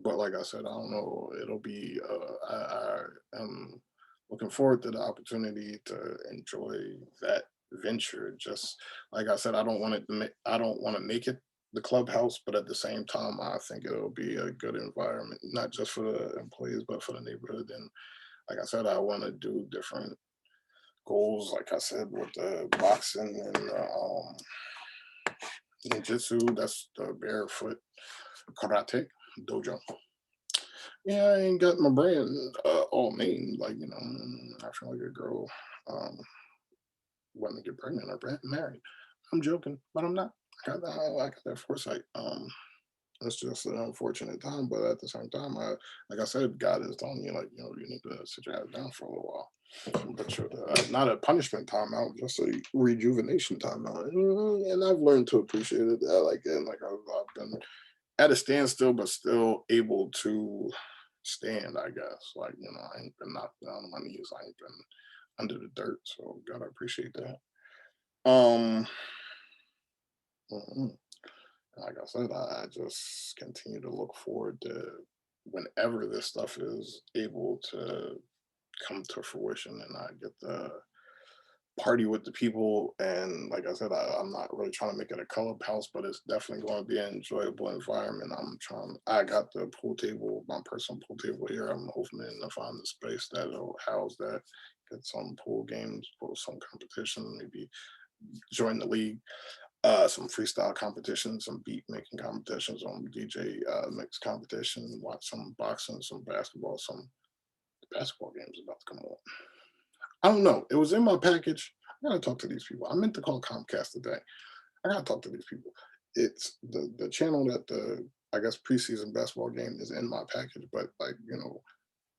but like I said, I don't know. It'll be. I am looking forward to the opportunity to enjoy that venture. Just like I said, I don't want it. I don't want to make it the clubhouse, but at the same time, I think it'll be a good environment, not just for the employees, but for the neighborhood. And like I said, I want to do different goals. Like I said, with the boxing and ninjutsu, that's the barefoot karate dojo. Yeah, I ain't got my brand all made. Like, I feel like a girl um wanting to get pregnant or married. I'm joking, but I'm not. I got that foresight. It's just an unfortunate time, but at the same time, like I said, God is telling you, like, you need to sit your ass down for a little while. But not a punishment timeout, just a rejuvenation timeout. And I've learned to appreciate it. I've been at a standstill, but still able to stand, I guess. Like, I ain't been knocked down on my knees. I ain't been under the dirt. So gotta appreciate that. Um mhm. Like I said, I just continue to look forward to whenever this stuff is able to come to fruition and I get the party with the people. And like I said, I'm not really trying to make it a clubhouse, but it's definitely going to be an enjoyable environment. I got the pool table, my personal pool table here. I'm hoping to find the space that'll house that, get some pool games, some competition, maybe join the league, some freestyle competitions, some beat making competitions, some DJ mix competition, watch some boxing, some basketball, some basketball games about to come on. I don't know. It was in my package. I gotta talk to these people. I meant to call Comcast today. I gotta talk to these people. It's the channel that the I guess preseason basketball game is in my package, but like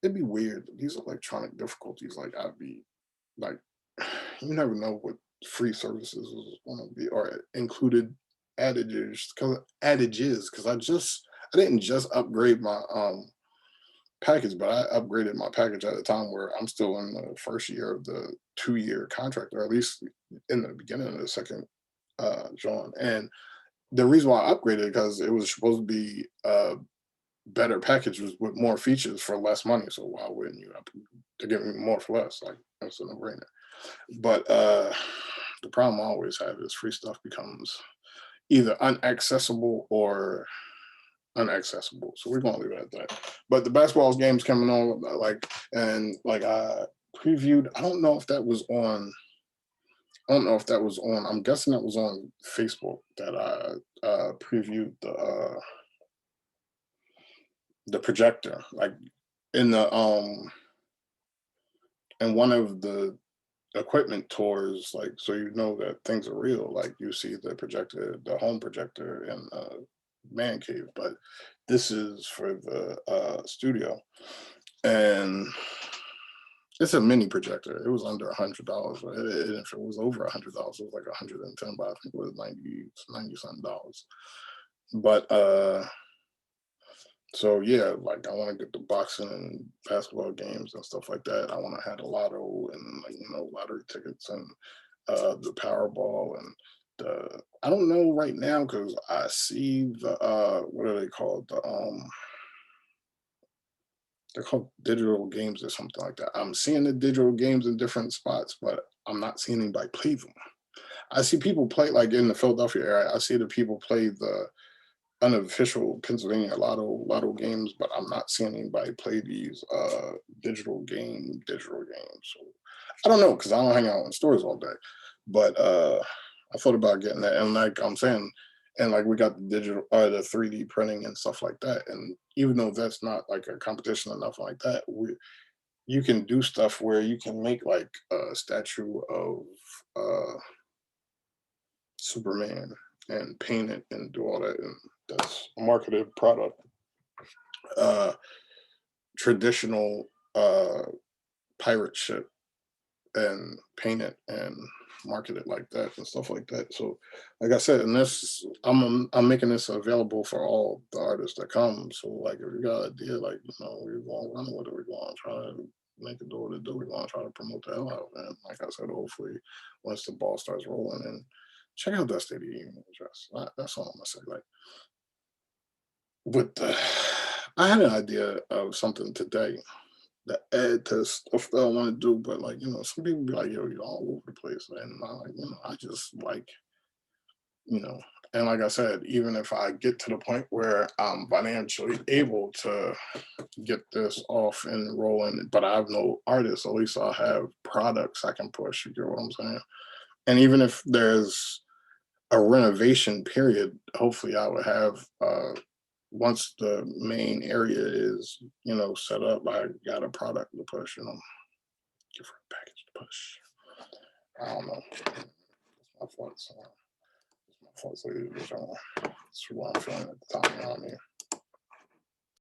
it'd be weird. These electronic difficulties, like I'd be like, you never know what free services is going to be or included adages because I didn't just upgrade my package, but I upgraded my package at a time where I'm still in the first year of the 2-year contract, or at least in the beginning of the second John. And the reason why I upgraded because it was supposed to be a better package was with more features for less money. So why wouldn't you to give me more for less? Like that's a no-brainer. But the problem I always have is free stuff becomes either unaccessible or unaccessible. So we're gonna leave it at that. But the basketball game's coming on, I previewed. I don't know if that was on. I don't know if that was on. I'm guessing that was on Facebook that I previewed the projector, like in the in one of the equipment tours, like so that things are real. Like you see the projector, the home projector in man cave, but this is for the studio, and it's a mini projector. It was under $100. If it was over $100, it was like 110, but I think it was 90 something dollars. But so yeah, like I want to get the boxing and basketball games and stuff like that. I want to have the lotto and lottery tickets and the Powerball and the I don't know right now because I see the what are they called they're called digital games or something like that. I'm seeing the digital games in different spots, but I'm not seeing anybody play them. I see people play like in the Philadelphia area. I see the people play unofficial Pennsylvania lotto games, but I'm not seeing anybody play these digital games. So I don't know because I don't hang out in stores all day. But I thought about getting that, and like I'm saying, and like we got the digital, the 3D printing and stuff like that. And even though that's not like a competition or nothing like that, you can do stuff where you can make like a statue of uh, Superman and paint it and do all that, and that's a marketed product. Uh, Traditional pirate ship and paint it and market it like that and stuff like that. So, like I said, and this I'm making this available for all the artists that come. So, like, if you got an idea, like we're going to run with it, we're going to try to make it do what it do. We're going to try to promote the hell out of it. And like I said, hopefully, once the ball starts rolling, and check out that State of the Union address. That's all I'm gonna say. Like, with the, I had an idea of something today that add to stuff that I want to do, but like some people be like, "Yo, you're all over the place," and I like, I just like, you know, and like I said, even if I get to the point where I'm financially able to get this off and rolling, but I have no artists, at least I'll have products I can push. You get what I'm saying? And even if there's a renovation period, hopefully I would have once the main area is set up, I got a product to push, give her a package to push. I don't know. It's my fault. So it's my fault. So it's what I'm feeling at the time. You know what I mean?